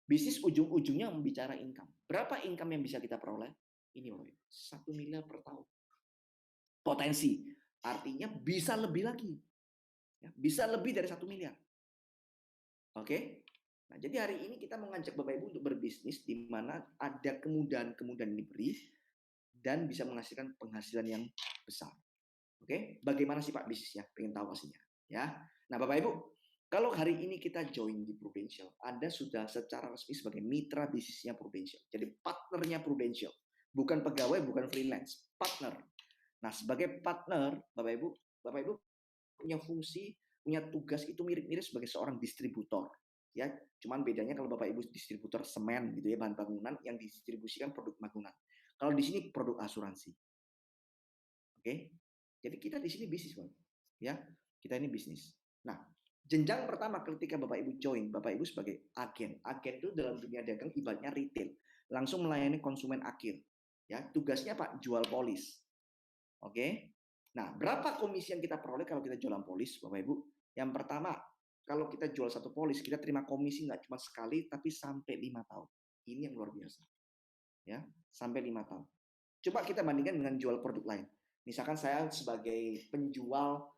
Bisnis ujung-ujungnya membicara income. Berapa income yang bisa kita peroleh? Ini 1 miliar per tahun. Potensi. Artinya bisa lebih lagi. Bisa lebih dari 1 miliar. Oke? Nah, jadi hari ini kita mengajak Bapak Ibu untuk berbisnis di mana ada kemudahan-kemudahan yang diberi dan bisa menghasilkan penghasilan yang besar. Oke, bagaimana sih Pak bisnisnya? Pengen tahu pastinya, ya. Nah, Bapak Ibu, kalau hari ini kita join di Prudential, Anda sudah secara resmi sebagai mitra bisnisnya Prudential. Jadi partnernya Prudential, bukan pegawai, bukan freelance, partner. Nah, sebagai partner, Bapak Ibu punya fungsi, punya tugas itu mirip-mirip sebagai seorang distributor. Ya, cuman bedanya kalau Bapak Ibu distributor semen gitu ya, bahan bangunan, yang didistribusikan produk bangunan. Kalau di sini produk asuransi. Oke? Jadi kita di sini bisnis, Bang. Ya, kita ini bisnis. Nah, jenjang pertama ketika Bapak Ibu join, Bapak Ibu sebagai agen. Agen itu dalam dunia dagang ibaratnya retail, langsung melayani konsumen akhir. Ya, tugasnya Pak jual polis. Oke? Nah, berapa komisi yang kita peroleh kalau kita jualan polis, Bapak Ibu? Yang pertama, kalau kita jual satu polis, kita terima komisi nggak cuma sekali, tapi sampai 5 tahun. Ini yang luar biasa. Ya, sampai 5 tahun. Coba kita bandingkan dengan jual produk lain. Misalkan saya sebagai penjual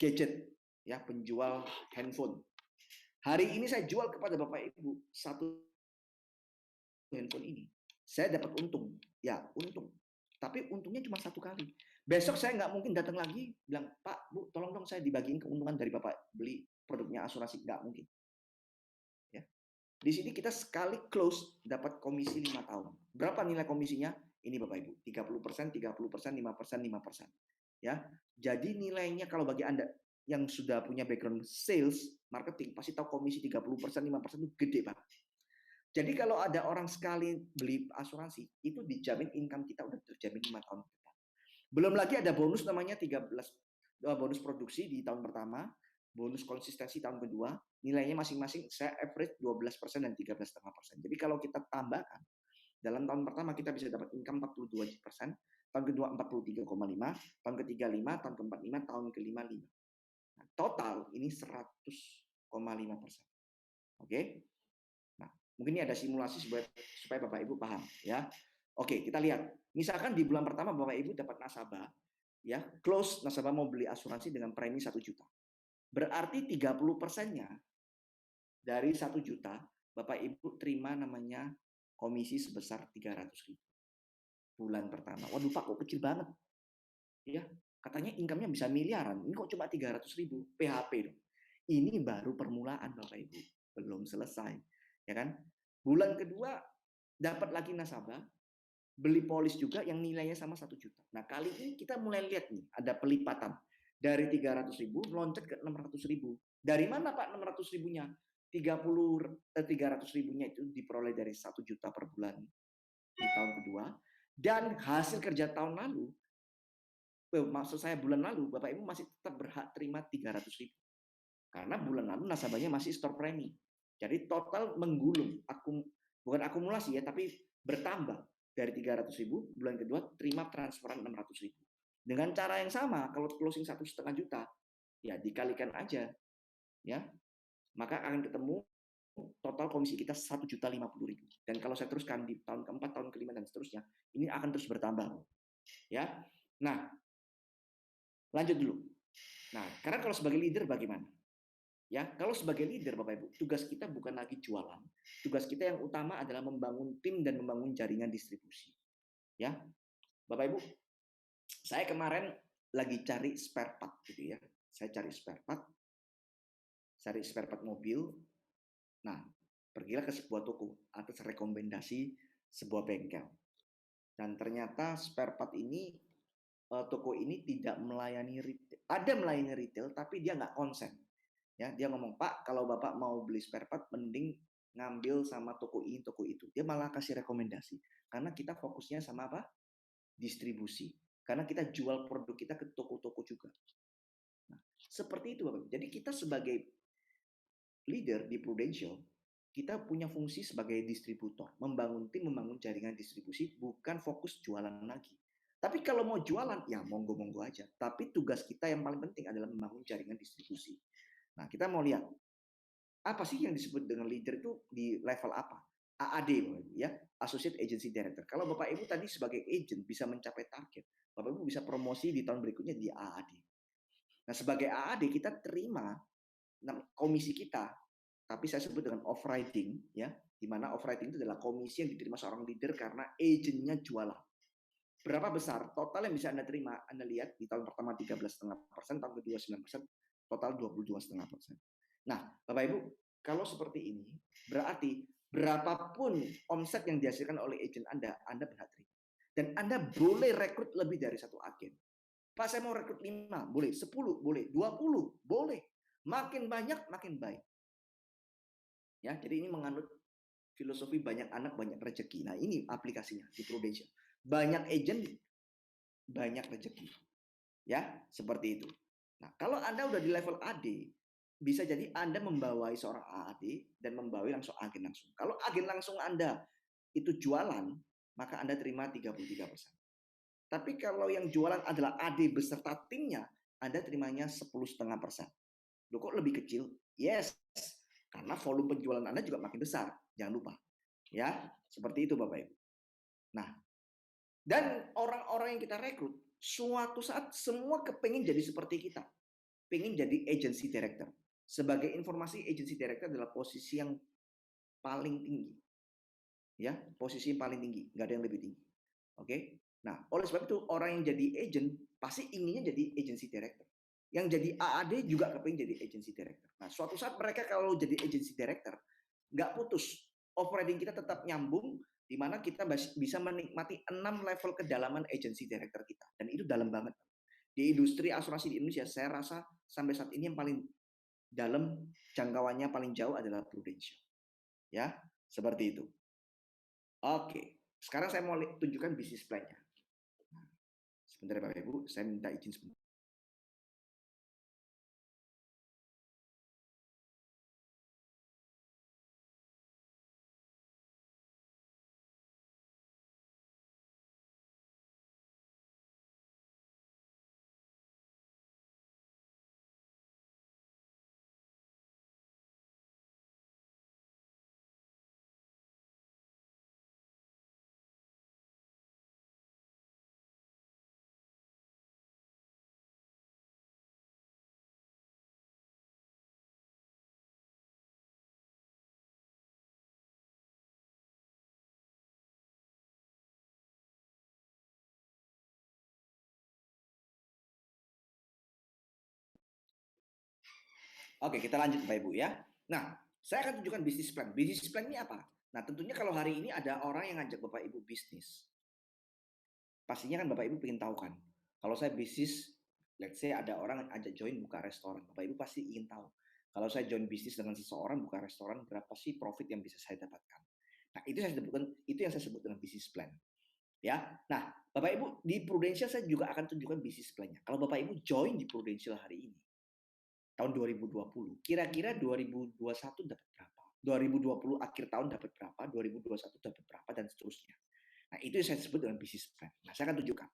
gadget, ya, penjual handphone. Hari ini saya jual kepada Bapak Ibu satu handphone ini. Saya dapat untung, ya untung. Tapi untungnya cuma 1 kali. Besok saya nggak mungkin datang lagi bilang, Pak, Bu, tolong dong saya dibagiin keuntungan dari Bapak beli produknya asuransi. Nggak mungkin. Ya. Di sini kita sekali close dapat komisi 5 tahun. Berapa nilai komisinya? Ini Bapak Ibu, 30%, 30%, 5%, 5%. Ya. Jadi nilainya kalau bagi Anda yang sudah punya background sales, marketing, pasti tahu komisi 30%, 5% itu gede banget. Jadi kalau ada orang sekali beli asuransi, itu dijamin income kita udah terjamin 5 tahun ke depan. Belum lagi ada bonus namanya 13 bonus produksi di tahun pertama, bonus konsistensi tahun kedua, nilainya masing-masing saya average 12% dan 13,5%. Jadi kalau kita tambahkan, dalam tahun pertama kita bisa dapat income 42%, tahun kedua 43,5, tahun ketiga 5, tahun keempat 5, tahun kelima 5. Nah, total ini 100,5%. Oke? Nah, mungkin ini ada simulasi supaya Bapak Ibu paham ya. Oke, kita lihat. Misalkan di bulan pertama Bapak Ibu dapat nasabah, ya, close nasabah mau beli asuransi dengan premi 1 juta. Berarti 30%-nya dari 1 juta, Bapak Ibu terima namanya komisi sebesar 300.000 bulan pertama. Waduh Pak, kok kecil banget? Ya, katanya income-nya bisa miliaran. Ini kok cuma 300.000? PHP dong. Ini baru permulaan Bapak Ibu, belum selesai, ya kan? Bulan kedua dapat lagi nasabah, beli polis juga yang nilainya sama 1 juta. Nah, kali ini kita mulai lihat nih, ada pelipatan. Dari 300.000 loncat ke 600.000. Dari mana Pak 600.000-nya? 300.000-nya itu diperoleh dari 1 juta per bulan di tahun kedua. Dan hasil kerja tahun lalu, maksud saya bulan lalu, Bapak Ibu masih tetap berhak terima 300.000. Karena bulan lalu nasabahnya masih store premi. Jadi total menggulung, bukan akumulasi ya, tapi bertambah dari 300.000 bulan kedua terima transferan 600.000. Dengan cara yang sama, kalau closing 1,5 juta, ya dikalikan aja, ya, maka akan ketemu total komisi kita 1.050.000. Dan kalau saya teruskan di tahun keempat, tahun kelima dan seterusnya, ini akan terus bertambah, ya. Nah, lanjut dulu. Nah, karena kalau sebagai leader bagaimana? Ya, kalau sebagai leader Bapak Ibu, tugas kita bukan lagi jualan. Tugas kita yang utama adalah membangun tim dan membangun jaringan distribusi. Ya. Bapak Ibu, saya kemarin lagi cari spare part gitu ya. Saya cari spare part mobil. Nah, pergilah ke sebuah toko atas rekomendasi sebuah bengkel. Dan ternyata spare part ini toko ini tidak melayani retail. Ada melayani retail tapi dia nggak konsen. Ya, dia ngomong, Pak, kalau Bapak mau beli spare part, mending ngambil sama toko ini, toko itu. Dia malah kasih rekomendasi. Karena kita fokusnya sama apa? Distribusi. Karena kita jual produk kita ke toko-toko juga. Nah, seperti itu, Bapak. Jadi kita sebagai leader di Prudential, kita punya fungsi sebagai distributor. Membangun tim, membangun jaringan distribusi, bukan fokus jualan lagi. Tapi kalau mau jualan, ya monggo-monggo aja. Tapi tugas kita yang paling penting adalah membangun jaringan distribusi. Nah, kita mau lihat apa sih yang disebut dengan leader itu di level apa? AAD ya, Associate Agency Director. Kalau Bapak Ibu tadi sebagai agent bisa mencapai target, Bapak Ibu bisa promosi di tahun berikutnya di AAD. Nah, sebagai AAD kita terima komisi kita, tapi saya sebut dengan off-riding ya, di mana off-riding itu adalah komisi yang diterima seorang leader karena agentnya jualan. Berapa besar total yang bisa Anda terima? Anda lihat di tahun pertama 13,5%, tahun kedua 9%, total 22,5%. Nah, Bapak Ibu, kalau seperti ini, berarti berapapun omset yang dihasilkan oleh agent Anda berhak terima. Dan Anda boleh rekrut lebih dari satu agen. Pak, saya mau rekrut 5, boleh. 10, boleh. 20, boleh. Makin banyak, makin baik. Ya, jadi ini menganut filosofi banyak anak, banyak rezeki. Nah, ini aplikasinya di Prudential. Banyak agent, banyak rezeki. Ya, seperti itu. Nah, kalau Anda udah di level AD, bisa jadi Anda membawai seorang AAD dan membawai langsung agen langsung. Kalau agen langsung Anda itu jualan, maka Anda terima 33%. Tapi kalau yang jualan adalah AD beserta timnya, Anda terimanya 10,5%. Loh, kok lebih kecil? Yes, karena volume penjualan Anda juga makin besar. Jangan lupa. Ya, seperti itu Bapak Ibu. Nah, dan orang-orang yang kita rekrut, suatu saat semua kepengen jadi seperti kita. Pengen jadi agency director. Sebagai informasi, agency director adalah posisi yang paling tinggi. Ya, posisi yang paling tinggi, nggak ada yang lebih tinggi. Oke. Nah, oleh sebab itu orang yang jadi agent pasti inginnya jadi agency director. Yang jadi AAD juga kepengen jadi agency director. Nah, suatu saat mereka kalau jadi agency director nggak putus. Operating kita tetap nyambung, di mana kita bisa menikmati 6 level kedalaman agency director kita. Dan itu dalam banget. Di industri asuransi di Indonesia, saya rasa sampai saat ini yang paling dalam, jangkauannya paling jauh adalah Prudential. Ya, seperti itu. Oke, sekarang saya mau tunjukkan bisnis plan-nya. Sebentar ya Bapak Ibu, saya minta izin sebentar. Oke, kita lanjut Bapak Ibu ya. Nah, saya akan tunjukkan bisnis plan. Bisnis plan ini apa? Nah, tentunya kalau hari ini ada orang yang ngajak Bapak Ibu bisnis, pastinya kan Bapak Ibu ingin tahu kan. Kalau saya bisnis, let's say ada orang ajak join buka restoran, Bapak Ibu pasti ingin tahu. Kalau saya join bisnis dengan seseorang buka restoran, berapa sih profit yang bisa saya dapatkan? Nah, itu yang saya sebut dengan bisnis plan. Ya. Nah, Bapak Ibu di Prudential saya juga akan tunjukkan bisnis plan-nya. Kalau Bapak Ibu join di Prudential hari ini, tahun 2020, kira-kira 2021 dapat berapa? 2020 akhir tahun dapat berapa? 2021 dapat berapa dan seterusnya. Nah, itu yang saya sebut dengan bisnis plan. Nah, saya akan tunjukkan.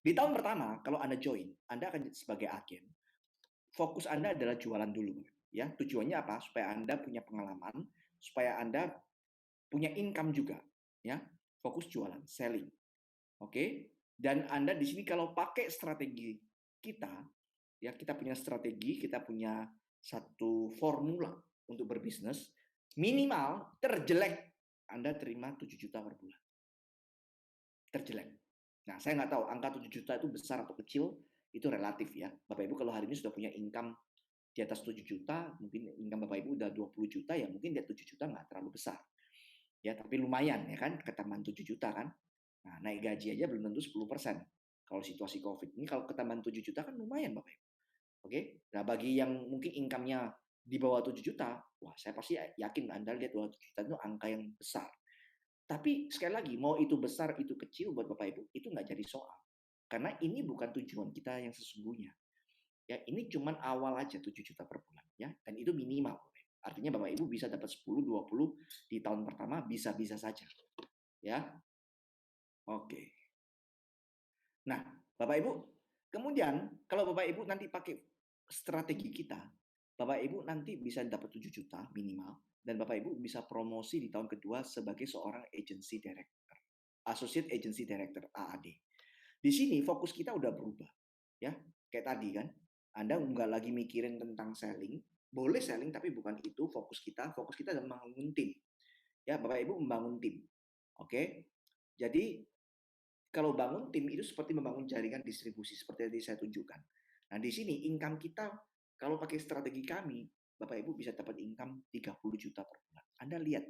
Di tahun pertama, kalau Anda join, Anda akan sebagai agen. Fokus Anda adalah jualan dulu. Ya, tujuannya apa? Supaya Anda punya pengalaman, supaya Anda punya income juga. Ya, fokus jualan, selling. Oke? Dan Anda di sini kalau pakai strategi kita, ya kita punya strategi, kita punya satu formula untuk berbisnis, minimal terjelek Anda terima 7 juta per bulan. Terjelek. Nah, saya nggak tahu angka 7 juta itu besar atau kecil, itu relatif ya. Bapak Ibu kalau hari ini sudah punya income di atas 7 juta, mungkin income Bapak Ibu udah 20 juta, ya mungkin dia 7 juta nggak terlalu besar. Ya, tapi lumayan ya kan, ketambahan 7 juta kan. Nah, naik gaji aja belum tentu 10%. Kalau situasi COVID ini, kalau ketambahan 7 juta kan lumayan Bapak Ibu. Oke, nah bagi yang mungkin income-nya di bawah 7 juta, wah saya pasti yakin Anda lihat 7 juta itu angka yang besar. Tapi sekali lagi, mau itu besar, itu kecil buat Bapak Ibu, itu nggak jadi soal. Karena ini bukan tujuan kita yang sesungguhnya. Ya, ini cuma awal aja 7 juta per bulan. Ya, dan itu minimal. Artinya Bapak Ibu bisa dapat 10, 20 di tahun pertama, bisa-bisa saja. Ya, oke. Nah, Bapak Ibu, kemudian kalau Bapak Ibu nanti pakai strategi kita, Bapak Ibu nanti bisa dapat 7 juta minimal, dan Bapak Ibu bisa promosi di tahun kedua sebagai seorang agency director, associate agency director AAD. Di sini fokus kita udah berubah, ya kayak tadi kan, Anda nggak lagi mikirin tentang selling, boleh selling tapi bukan itu fokus kita. Fokus kita adalah membangun tim, ya Bapak Ibu membangun tim, oke? Jadi kalau bangun tim itu seperti membangun jaringan distribusi seperti yang tadi saya tunjukkan. Nah, di sini income kita kalau pakai strategi kami, Bapak Ibu bisa dapat income 30 juta per bulan. Anda lihat,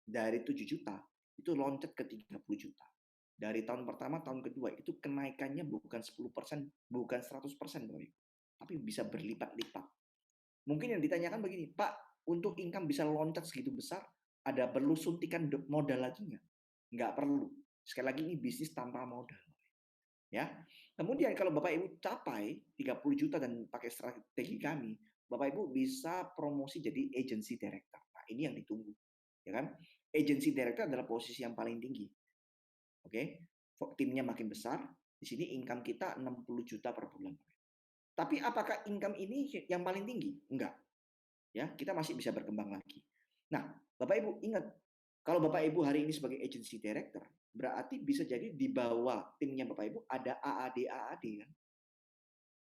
dari 7 juta itu loncat ke 30 juta. Dari tahun pertama, tahun kedua itu kenaikannya bukan 10%, bukan 100%, Bapak Ibu. Tapi bisa berlipat-lipat. Mungkin yang ditanyakan begini, Pak, untuk income bisa loncat segitu besar, ada perlu suntikan modal lagi nggak? Nggak perlu. Sekali lagi ini bisnis tanpa modal. Ya. Kemudian kalau Bapak Ibu capai 30 juta dan pakai strategi kami, Bapak Ibu bisa promosi jadi agency director. Nah, ini yang ditunggu. Ya kan? Agency director adalah posisi yang paling tinggi. Oke. Timnya makin besar, di sini income kita 60 juta per bulan. Tapi apakah income ini yang paling tinggi? Enggak. Ya, kita masih bisa berkembang lagi. Nah, Bapak Ibu ingat, kalau Bapak Ibu hari ini sebagai agency director, berarti bisa jadi di bawah timnya Bapak Ibu ada AAD kan.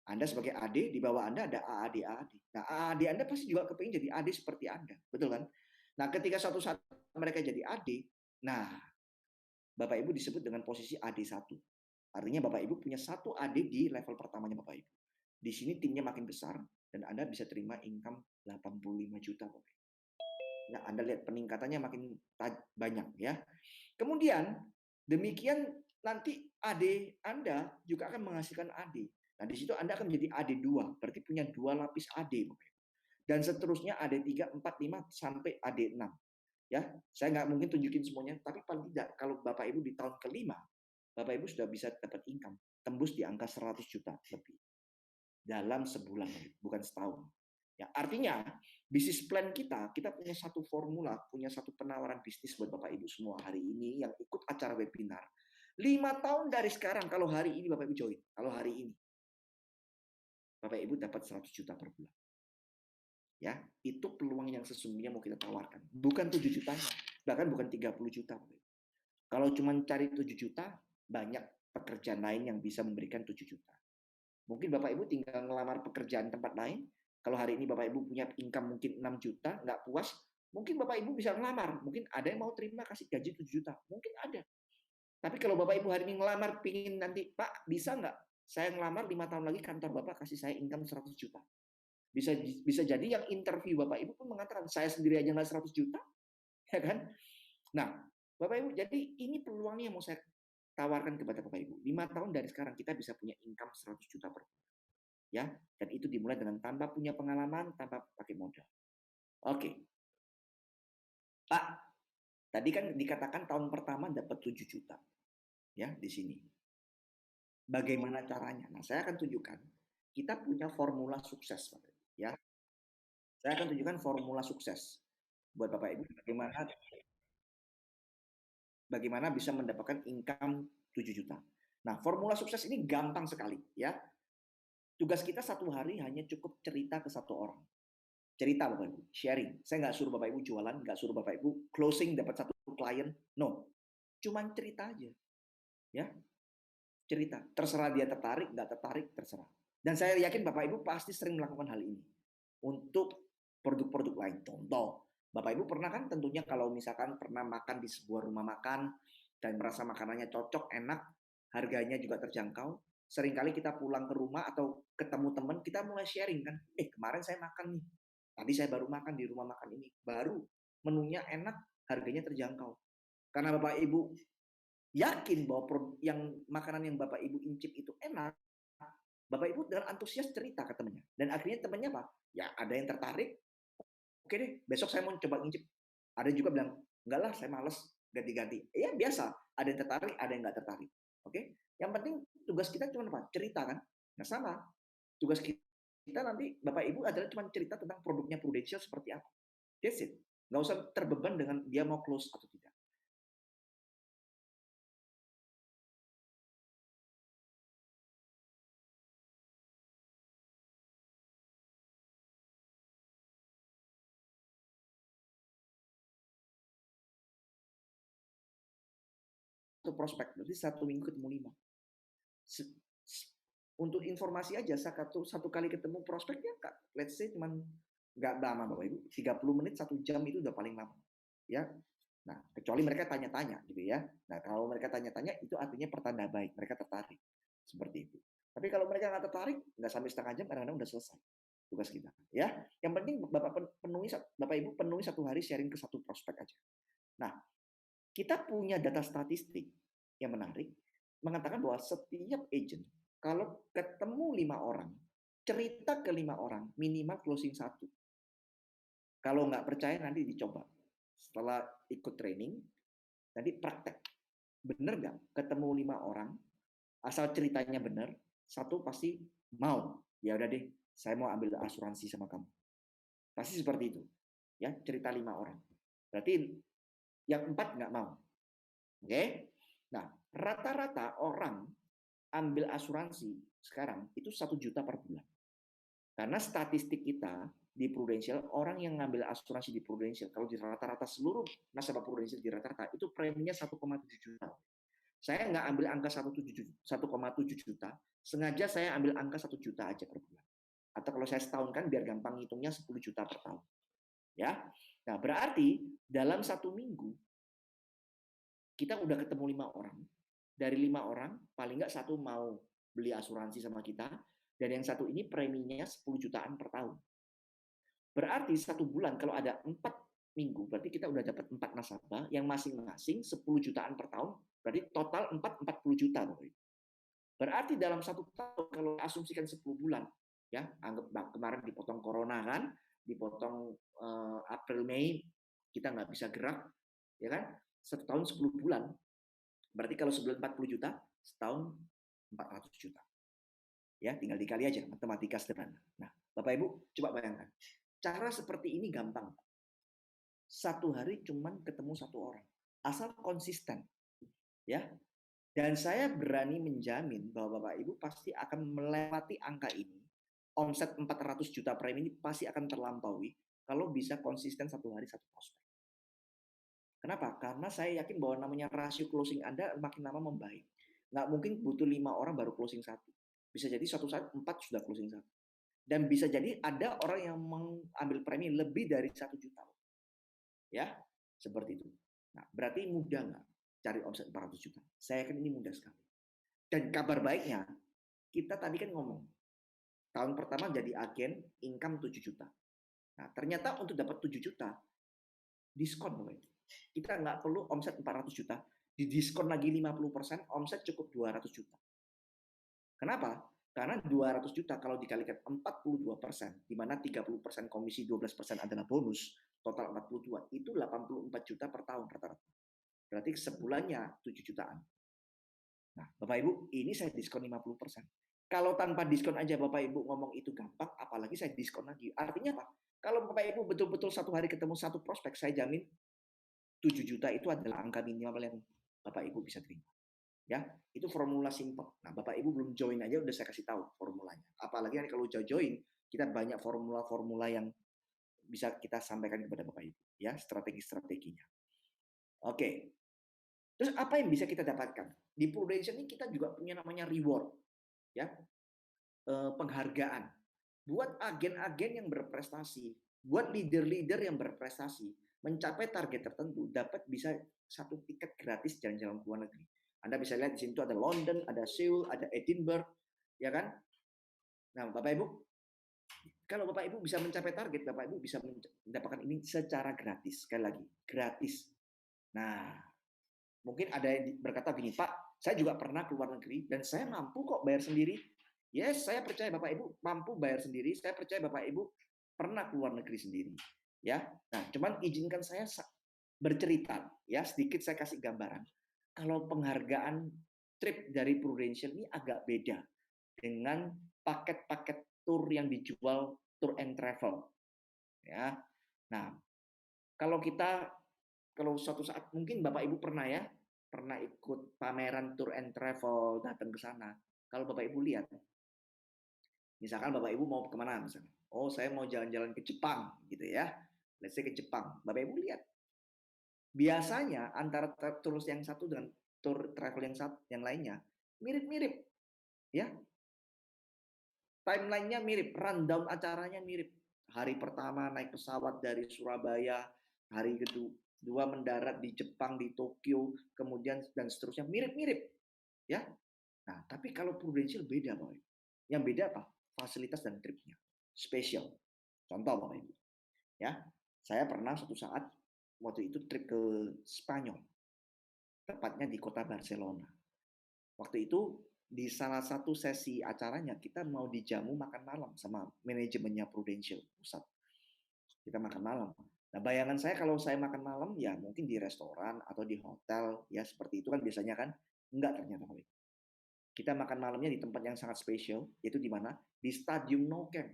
Anda sebagai AD, di bawah Anda ada AAD. Nah, AAD Anda pasti juga kepingin jadi AD seperti Anda, betul kan? Nah, ketika suatu saat mereka jadi AD, nah Bapak Ibu disebut dengan posisi AD1. Artinya Bapak Ibu punya satu AD di level pertamanya Bapak Ibu. Di sini timnya makin besar dan Anda bisa terima income 85 juta Bapak Ibu. Nah, Anda lihat peningkatannya makin banyak ya. Kemudian demikian nanti AD Anda juga akan menghasilkan AD. Nah, di situ Anda akan menjadi AD2, berarti punya 2 lapis AD. Dan seterusnya AD3, 4, 5 sampai AD6. Ya, saya nggak mungkin tunjukin semuanya, tapi paling tidak kalau Bapak Ibu di tahun kelima, Bapak Ibu sudah bisa dapat income tembus di angka 100 juta lebih dalam sebulan, bukan setahun. Ya, artinya bisnis plan kita punya satu formula, punya satu penawaran bisnis buat Bapak Ibu semua hari ini yang ikut acara webinar. 5 tahun dari sekarang, kalau hari ini Bapak Ibu join, kalau hari ini Bapak Ibu dapat 100 juta per bulan. Ya, itu peluang yang sesungguhnya mau kita tawarkan. Bukan 7 jutanya, bahkan bukan 30 juta. Kalau cuma cari 7 juta, banyak pekerjaan lain yang bisa memberikan 7 juta. Mungkin Bapak Ibu tinggal ngelamar pekerjaan tempat lain. Kalau hari ini Bapak Ibu punya income mungkin 6 juta, nggak puas, mungkin Bapak Ibu bisa ngelamar. Mungkin ada yang mau terima kasih gaji 7 juta. Mungkin ada. Tapi kalau Bapak Ibu hari ini ngelamar, pingin nanti, Pak, bisa nggak saya ngelamar 5 tahun lagi kantor Bapak kasih saya income 100 juta. Bisa jadi yang interview Bapak Ibu pun mengatakan, saya sendiri aja nggak 100 juta. Ya kan? Nah, Bapak Ibu, jadi ini peluangnya yang mau saya tawarkan kepada Bapak Ibu. 5 tahun dari sekarang kita bisa punya income 100 juta per bulan. Ya, dan itu dimulai dengan tanpa punya pengalaman, tanpa pakai modal. Oke. Pak, tadi kan dikatakan tahun pertama dapat 7 juta. Ya, di sini. Bagaimana caranya? Nah, saya akan tunjukkan. Kita punya formula sukses, Pak. Ya. Saya akan tunjukkan formula sukses buat Bapak Ibu bagaimana bisa mendapatkan income 7 juta. Nah, formula sukses ini gampang sekali, ya. Tugas kita satu hari hanya cukup cerita ke satu orang. Cerita Bapak Ibu, sharing. Saya nggak suruh Bapak Ibu jualan, nggak suruh Bapak Ibu closing dapat satu klien. No, cuman cerita aja. Ya, cerita. Terserah dia tertarik, nggak tertarik, terserah. Dan saya yakin Bapak Ibu pasti sering melakukan hal ini. Untuk produk-produk lain. Contoh, Bapak Ibu pernah kan tentunya kalau misalkan pernah makan di sebuah rumah makan dan merasa makanannya cocok, enak, harganya juga terjangkau, seringkali kita pulang ke rumah atau ketemu teman, kita mulai sharing kan, kemarin saya makan nih, tadi saya baru makan di rumah makan ini, baru menunya enak, harganya terjangkau. Karena Bapak Ibu yakin bahwa yang makanan yang Bapak Ibu incip itu enak, Bapak Ibu dengan antusias cerita ke temannya. Dan akhirnya temannya apa? Ya ada yang tertarik, oke deh, besok saya mau coba ngincip. Ada juga bilang, enggak lah, saya males, ganti-ganti. Ya biasa, ada yang tertarik, ada yang nggak tertarik. Oke, yang penting tugas kita cuma apa? Cerita kan? Nah sama, tugas kita nanti Bapak Ibu adalah cuma cerita tentang produknya Prudential seperti apa. That's it. Nggak usah terbeban dengan dia mau close atau tidak. Satu prospek, berarti 1 minggu ketemu 5. Untuk informasi aja, satu kali ketemu prospeknya, let's say cuman nggak lama Bapak Ibu, 30 menit, 1 jam itu udah paling lama. Ya. Nah, kecuali mereka tanya-tanya gitu ya. Nah, kalau mereka tanya-tanya itu artinya pertanda baik, mereka tertarik. Seperti itu. Tapi kalau mereka nggak tertarik, nggak sampai setengah jam, kadang-kadang udah selesai tugas kita. Ya, yang penting Bapak Ibu penuhi satu hari sharing ke satu prospek aja. Nah, kita punya data statistik yang menarik, mengatakan bahwa setiap agent, kalau ketemu 5 orang, cerita ke 5 orang, minimal closing 1. Kalau nggak percaya, nanti dicoba. Setelah ikut training, nanti praktek. Bener nggak? Ketemu 5 orang, asal ceritanya bener, 1 pasti mau. Ya udah deh, saya mau ambil asuransi sama kamu. Pasti seperti itu. Ya, cerita 5 orang. Berarti yang 4 nggak mau. Oke? Nah, rata-rata orang ambil asuransi sekarang itu 1 juta per bulan. Karena statistik kita di Prudential, orang yang ngambil asuransi di Prudential, kalau di rata-rata seluruh nasabah Prudential di rata-rata, itu preminya 1,7 juta. Saya nggak ambil angka 1,7 juta, sengaja saya ambil angka 1 juta aja per bulan. Atau kalau saya setahun kan biar gampang hitungnya 10 juta per tahun. Ya, nah berarti dalam 1 minggu kita udah ketemu 5 orang. Dari 5 orang, paling nggak 1 mau beli asuransi sama kita, dan yang 1 ini preminya 10 jutaan per tahun. Berarti 1 bulan kalau ada 4 minggu, berarti kita udah dapat 4 nasabah yang masing-masing 10 jutaan per tahun, berarti total 40 juta. Berarti dalam 1 tahun, kalau asumsikan 10 bulan, ya anggap kemarin dipotong corona kan, dipotong April Mei, kita nggak bisa gerak, ya kan? 1 tahun 10 bulan. Berarti kalau sebulan 40 juta, setahun 400 juta. Ya, tinggal dikali aja, matematika sederhana. Nah, Bapak Ibu, coba bayangkan. Cara seperti ini gampang. Satu hari cuman ketemu satu orang. Asal konsisten. Ya. Dan saya berani menjamin bahwa Bapak Ibu pasti akan melewati angka ini. Omset 400 juta premi ini pasti akan terlampaui kalau bisa konsisten satu hari satu prospek. Kenapa? Karena saya yakin bahwa namanya rasio closing Anda makin lama membaik. Nggak mungkin butuh 5 orang baru closing satu. Bisa jadi suatu saat 4 sudah closing satu. Dan bisa jadi ada orang yang mengambil premi lebih dari 1 juta. Ya, seperti itu. Nah, berarti mudah nggak cari omset 400 juta? Saya yakin ini mudah sekali. Dan kabar baiknya, kita tadi kan ngomong, tahun pertama jadi agen, income 7 juta. Nah, ternyata untuk dapat 7 juta, diskon. Kita nggak perlu omset 400 juta, didiskon lagi 50%, omset cukup 200 juta. Kenapa? Karena 200 juta kalau dikalikan 42%, di mana 30% komisi, 12% adalah bonus, total 42, itu 84 juta per tahun rata-rata. Berarti sebulannya 7 jutaan. Nah, Bapak Ibu, ini saya diskon 50%. Kalau tanpa diskon aja Bapak Ibu ngomong itu gampang, apalagi saya diskon lagi. Artinya apa? Kalau Bapak Ibu betul-betul satu hari ketemu satu prospek, saya jamin 7 juta itu adalah angka minimal yang Bapak Ibu bisa terima. Ya, itu formula simple. Nah, Bapak Ibu belum join aja udah saya kasih tahu formulanya. Apalagi kalau udah join, kita banyak formula-formula yang bisa kita sampaikan kepada Bapak Ibu, ya, strategi-strateginya. Oke. Terus apa yang bisa kita dapatkan? Di Prudential ini kita juga punya namanya reward, ya. Penghargaan. Buat agen-agen yang berprestasi, buat leader-leader yang berprestasi, mencapai target tertentu, dapat bisa satu tiket gratis jalan-jalan ke luar negeri. Anda bisa lihat di sini ada London, ada Seoul, ada Edinburgh, ya kan? Nah, Bapak Ibu, kalau Bapak Ibu bisa mencapai target, Bapak Ibu bisa mendapatkan ini secara gratis. Sekali lagi, gratis. Nah, mungkin ada yang berkata gini, Pak, saya juga pernah ke luar negeri dan saya mampu kok bayar sendiri. Yes, saya percaya Bapak Ibu mampu bayar sendiri. Saya percaya Bapak Ibu pernah ke luar negeri sendiri. Ya, nah, cuman izinkan saya bercerita, ya, sedikit saya kasih gambaran. Kalau penghargaan trip dari Prudential ini agak beda dengan paket-paket tour yang dijual tour and travel. Ya, nah, kalau suatu saat mungkin Bapak Ibu pernah ikut pameran tour and travel, datang ke sana. Kalau Bapak Ibu lihat, misalkan Bapak Ibu mau kemana misalnya, oh saya mau jalan-jalan ke Jepang gitu ya, let's say ke Jepang, Bapak Ibu lihat, biasanya antara tour yang satu dengan tour travel yang lainnya mirip-mirip, ya, timelinenya mirip, rundown acaranya mirip. Hari pertama naik pesawat dari Surabaya, hari kedua mendarat di Jepang, di Tokyo, kemudian dan seterusnya mirip-mirip, ya. Nah, tapi kalau Prudential beda, Bapak Ibu. Yang beda apa? Fasilitas dan tripnya. Spesial. Contoh, Bapak Ibu. Ya, saya pernah suatu saat waktu itu trip ke Spanyol. Tepatnya di kota Barcelona. Waktu itu di salah satu sesi acaranya kita mau dijamu makan malam sama manajemennya Prudential pusat. Kita makan malam. Nah, bayangan saya kalau saya makan malam ya mungkin di restoran atau di hotel ya seperti itu kan biasanya kan. Enggak ternyata. Kita makan malamnya di tempat yang sangat spesial, yaitu di mana? Di Stadium Nou Camp.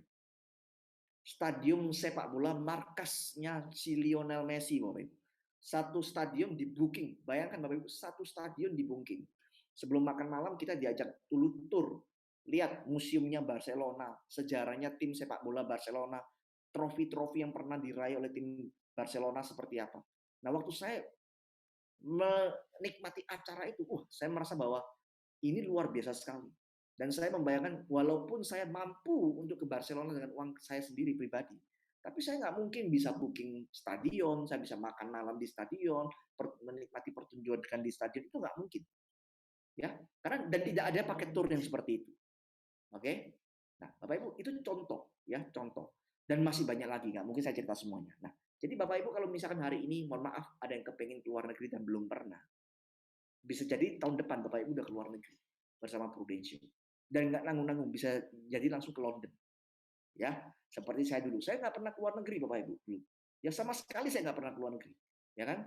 Stadium sepak bola markasnya si Lionel Messi, Bapak Ibu. Satu stadion di booking. Bayangkan Bapak Ibu, satu stadion di booking. Sebelum makan malam kita diajak dulu tour. Lihat museumnya Barcelona, sejarahnya tim sepak bola Barcelona, trofi-trofi yang pernah diraih oleh tim Barcelona seperti apa. Nah, waktu saya menikmati acara itu, saya merasa bahwa ini luar biasa sekali. Dan saya membayangkan, walaupun saya mampu untuk ke Barcelona dengan uang saya sendiri pribadi, tapi saya nggak mungkin bisa booking stadion, saya bisa makan malam di stadion, menikmati pertunjukan di stadion, itu nggak mungkin. Ya, karena dan tidak ada paket tour yang seperti itu. Oke? Nah, Bapak Ibu, itu contoh, ya, contoh. Dan masih banyak lagi, nggak mungkin saya cerita semuanya. Nah, jadi Bapak Ibu kalau misalkan hari ini, mohon maaf, ada yang kepengen keluar negeri dan belum pernah, bisa jadi tahun depan Bapak Ibu udah keluar negeri bersama Prudential. Dan nggak nanggung-nanggung, bisa jadi langsung ke London. Ya, seperti saya dulu. Saya nggak pernah keluar negeri Bapak Ibu. Belum. Ya sama sekali saya nggak pernah keluar negeri. Ya kan?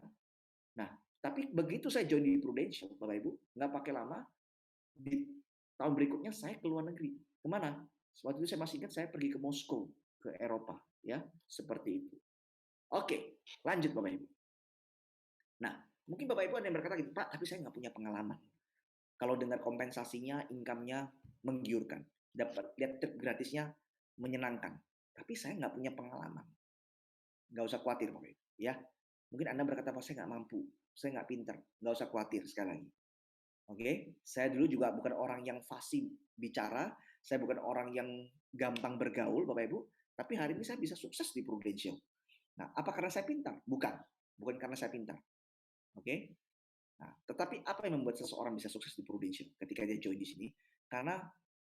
Nah, tapi begitu saya join di Prudential, Bapak Ibu, nggak pakai lama, di Tahun berikutnya saya ke luar negeri. Kemana? Waktu itu saya masih ingat saya pergi ke Moskow, ke Eropa, ya seperti itu. Oke, lanjut Bapak Ibu. Nah, mungkin Bapak Ibu ada yang berkata gitu, Pak, tapi saya nggak punya pengalaman. Kalau dengar kompensasinya, income-nya menggiurkan, dapat lihat trip gratisnya menyenangkan, tapi saya nggak punya pengalaman. Nggak usah khawatir Bapak Ibu, ya. Mungkin Anda berkata, Pak, saya nggak mampu, saya nggak pinter, nggak usah khawatir sekali lagi. Oke, saya dulu juga bukan orang yang fasih bicara, saya bukan orang yang gampang bergaul, Bapak Ibu, tapi hari ini saya bisa sukses di Prudential. Nah, apa karena saya pintar? Bukan, bukan karena saya pintar. Oke, nah, tetapi apa yang membuat seseorang bisa sukses di Prudential ketika dia join di sini? Karena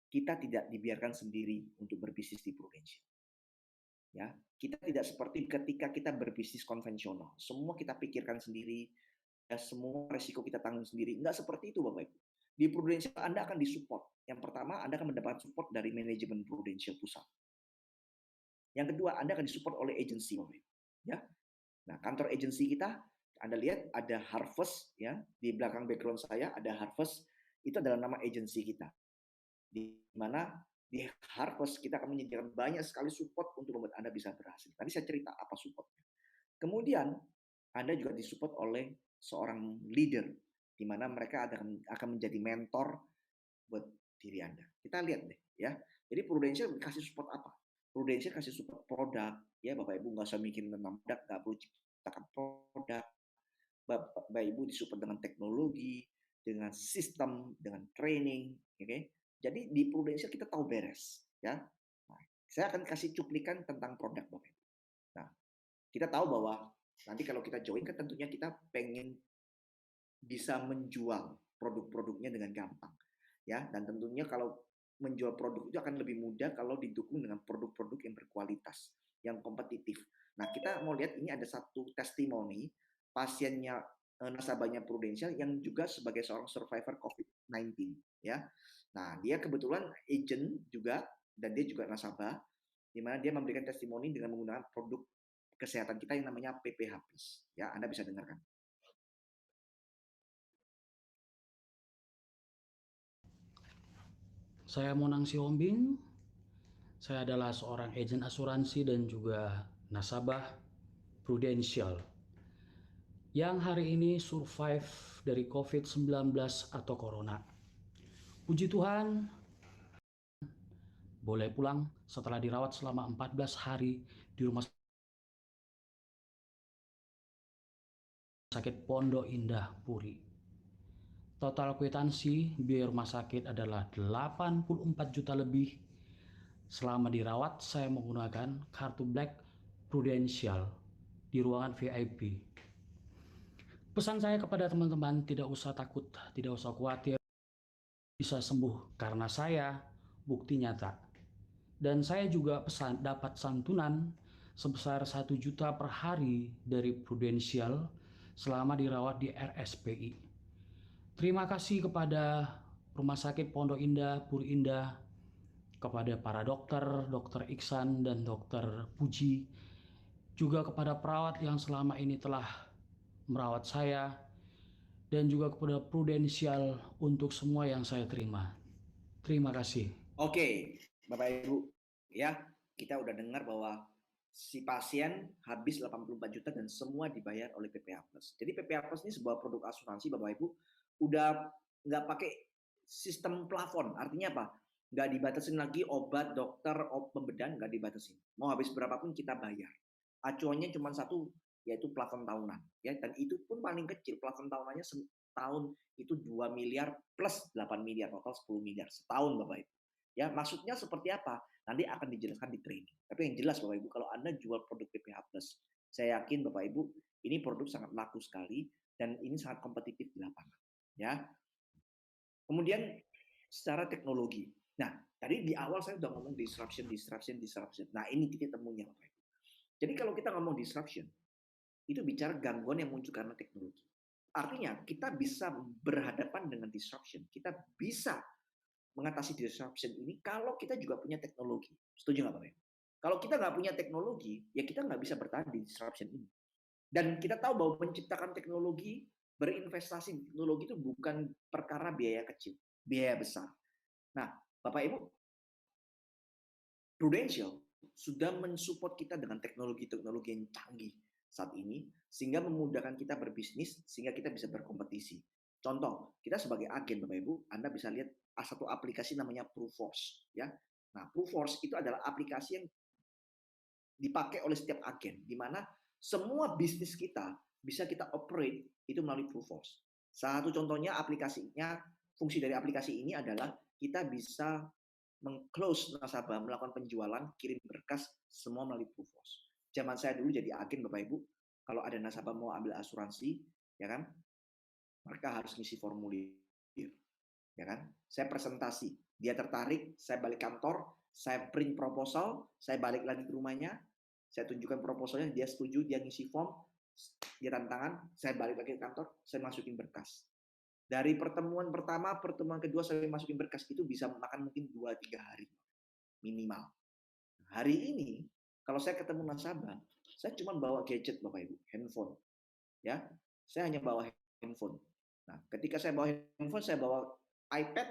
kita tidak dibiarkan sendiri untuk berbisnis di Prudential. Ya, kita tidak seperti ketika kita berbisnis konvensional. Semua kita pikirkan sendiri, ya semua resiko kita tanggung sendiri. Enggak seperti itu, Bapak Ibu. Di Prudential Anda akan disupport. Yang pertama, Anda akan mendapatkan support dari manajemen Prudential pusat. Yang kedua, Anda akan disupport oleh agensi, Bapak Ibu. Ya. Nah, kantor agensi kita, Anda lihat ada Harvest, ya di belakang background saya ada Harvest. Itu adalah nama agensi kita. Di mana di Harvest kita akan menyediakan banyak sekali support untuk membuat Anda bisa berhasil. Nanti saya cerita apa supportnya. Kemudian Anda juga disupport oleh seorang leader, di mana mereka akan menjadi mentor buat diri Anda. Kita lihat deh, ya. Jadi Prudential kasih support apa? Prudential kasih support produk, ya Bapak Ibu nggak usah mikirin tentang produk, nggak perlu ciptakan produk. Bapak Ibu disupport dengan teknologi, dengan sistem, dengan training, oke? Okay? Jadi di Prudential kita tahu beres, ya. Nah, saya akan kasih cuplikan tentang produk Bapak Ibu. Nah, kita tahu bahwa nanti kalau kita join kan tentunya kita pengen bisa menjual produk-produknya dengan gampang, ya. Dan tentunya kalau menjual produk itu akan lebih mudah kalau didukung dengan produk-produk yang berkualitas, yang kompetitif. Nah, kita mau lihat ini ada satu testimoni pasiennya nasabahnya Prudential yang juga sebagai seorang survivor COVID-19, ya. Nah, dia kebetulan agent juga dan dia juga nasabah, di mana dia memberikan testimoni dengan menggunakan produk kesehatan kita yang namanya PPH Plus. Ya, Anda bisa dengarkan. Saya Monang Siombing, saya adalah seorang agen asuransi dan juga nasabah Prudential yang hari ini survive dari COVID-19 atau Corona. Puji Tuhan, boleh pulang setelah dirawat selama 14 hari di rumah sakit Pondok Indah, Puri. Total kwitansi biaya rumah sakit adalah 84 juta lebih. Selama dirawat, saya menggunakan kartu Black Prudential di ruangan VIP. Pesan saya kepada teman-teman, tidak usah takut, tidak usah khawatir, bisa sembuh karena saya bukti nyata. Dan saya juga dapat santunan sebesar 1 juta per hari dari Prudential selama dirawat di RSPI. Terima kasih kepada Rumah Sakit Pondok Indah, Puri Indah, kepada para dokter, Dokter Iksan dan Dokter Puji, juga kepada perawat yang selama ini telah merawat saya, dan juga kepada Prudential untuk semua yang saya terima. Terima kasih. Oke, Bapak Ibu, ya kita udah dengar bahwa si pasien habis 84 juta dan semua dibayar oleh PPH Plus. Jadi PPH Plus ini sebuah produk asuransi Bapak Ibu, udah nggak pakai sistem plafon. Artinya apa? Nggak dibatasin lagi obat, dokter, pembedahan nggak dibatasin. Mau habis berapapun kita bayar. Acuannya cuma satu, yaitu plafon tahunan. Ya, dan itu pun paling kecil, plafon tahunannya setahun itu 2 miliar plus 8 miliar, total 10 miliar setahun Bapak Ibu. Ya, maksudnya seperti apa? Nanti akan dijelaskan di training. Tapi yang jelas Bapak Ibu, kalau Anda jual produk PPH Plus, saya yakin Bapak Ibu, ini produk sangat laku sekali dan ini sangat kompetitif di lapangan. Ya. Kemudian secara teknologi. Nah, tadi di awal saya sudah ngomong disruption. Nah, ini titik temunya Bapak Ibu. Jadi kalau kita ngomong disruption, itu bicara gangguan yang muncul karena teknologi. Artinya kita bisa berhadapan dengan disruption. Kita bisa mengatasi disruption ini kalau kita juga punya teknologi. Setuju nggak Pak? Kalau kita nggak punya teknologi, ya kita nggak bisa bertahan di disruption ini. Dan kita tahu bahwa menciptakan teknologi, berinvestasi di teknologi itu bukan perkara biaya kecil, biaya besar. Nah, Bapak Ibu, Prudential sudah mensupport kita dengan teknologi-teknologi yang canggih saat ini, sehingga memudahkan kita berbisnis, sehingga kita bisa berkompetisi. Contoh, kita sebagai agen, Bapak Ibu, Anda bisa lihat satu aplikasi namanya Proofforce, ya. Nah, Proofforce itu adalah aplikasi yang dipakai oleh setiap agen, di mana semua bisnis kita bisa kita operate itu melalui Proofforce. Satu contohnya aplikasinya, fungsi dari aplikasi ini adalah kita bisa meng-close nasabah, melakukan penjualan, kirim berkas, semua melalui Proofforce. Zaman saya dulu jadi agen, Bapak Ibu, kalau ada nasabah mau ambil asuransi, ya kan, mereka harus ngisi formulir, ya kan. Saya presentasi, dia tertarik, saya balik kantor, saya print proposal, saya balik lagi ke rumahnya, saya tunjukkan proposalnya, dia setuju, dia ngisi form, dia tanda tangan, saya balik lagi ke kantor, saya masukin berkas. Dari pertemuan pertama, pertemuan kedua saya masukin berkas itu bisa makan mungkin 2-3 hari minimal. Hari ini kalau saya ketemu nasabah, saya cuma bawa gadget Bapak Ibu, handphone. Ya, saya hanya bawa handphone. Nah, ketika saya bawa handphone, saya bawa iPad,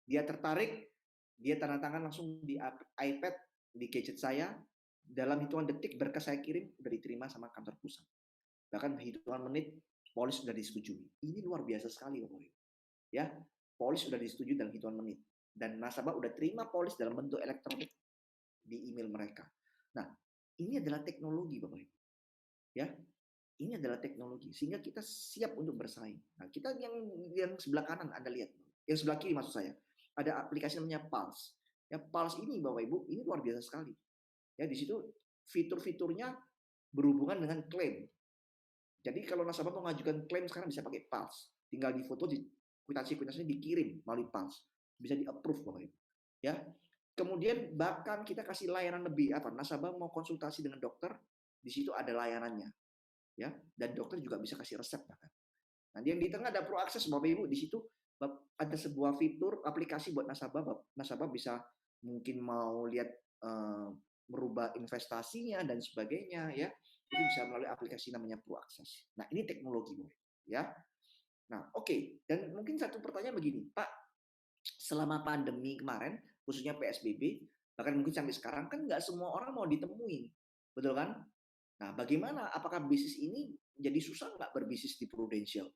dia tertarik, dia tanda tangan langsung di iPad, di gadget saya, dalam hitungan detik berkas saya kirim udah diterima sama kantor pusat. Bahkan hitungan menit polis sudah disetujui. Ini luar biasa sekali, Bapak Ibu. Ya, polis sudah disetujui dalam hitungan menit dan nasabah udah terima polis dalam bentuk elektronik di email mereka. Nah, ini adalah teknologi, Bapak Ibu. Ya, ini adalah teknologi sehingga kita siap untuk bersaing. Nah, kita yang sebelah kanan Anda lihat, yang sebelah kiri maksud saya, ada aplikasi namanya Pulse. Ya, Pulse ini Bapak Ibu, ini luar biasa sekali. Ya, di situ fitur-fiturnya berhubungan dengan klaim. Jadi kalau nasabah mau mengajukan klaim sekarang bisa pakai Pulse. Tinggal difoto, kwitansi-kwitansinya dikirim melalui Pulse. Bisa di-approve Bapak Ibu. Ya. Kemudian bahkan kita kasih layanan lebih apa? Nasabah mau konsultasi dengan dokter, di situ ada layanannya. Ya, dan dokter juga bisa kasih resep bahkan. Nah, yang di tengah ada ProAccess Bapak Ibu, di situ ada sebuah fitur aplikasi buat nasabah. Nasabah bisa mungkin mau lihat merubah investasinya dan sebagainya ya. Itu bisa melalui aplikasi namanya ProAccess. Nah, ini teknologi ya. Nah, oke. Dan mungkin satu pertanyaan begini, Pak, selama pandemi kemarin, khususnya PSBB, bahkan mungkin sampai sekarang kan nggak semua orang mau ditemuin, betul kan? Nah, bagaimana? Apakah bisnis ini jadi susah nggak berbisnis di Prudential?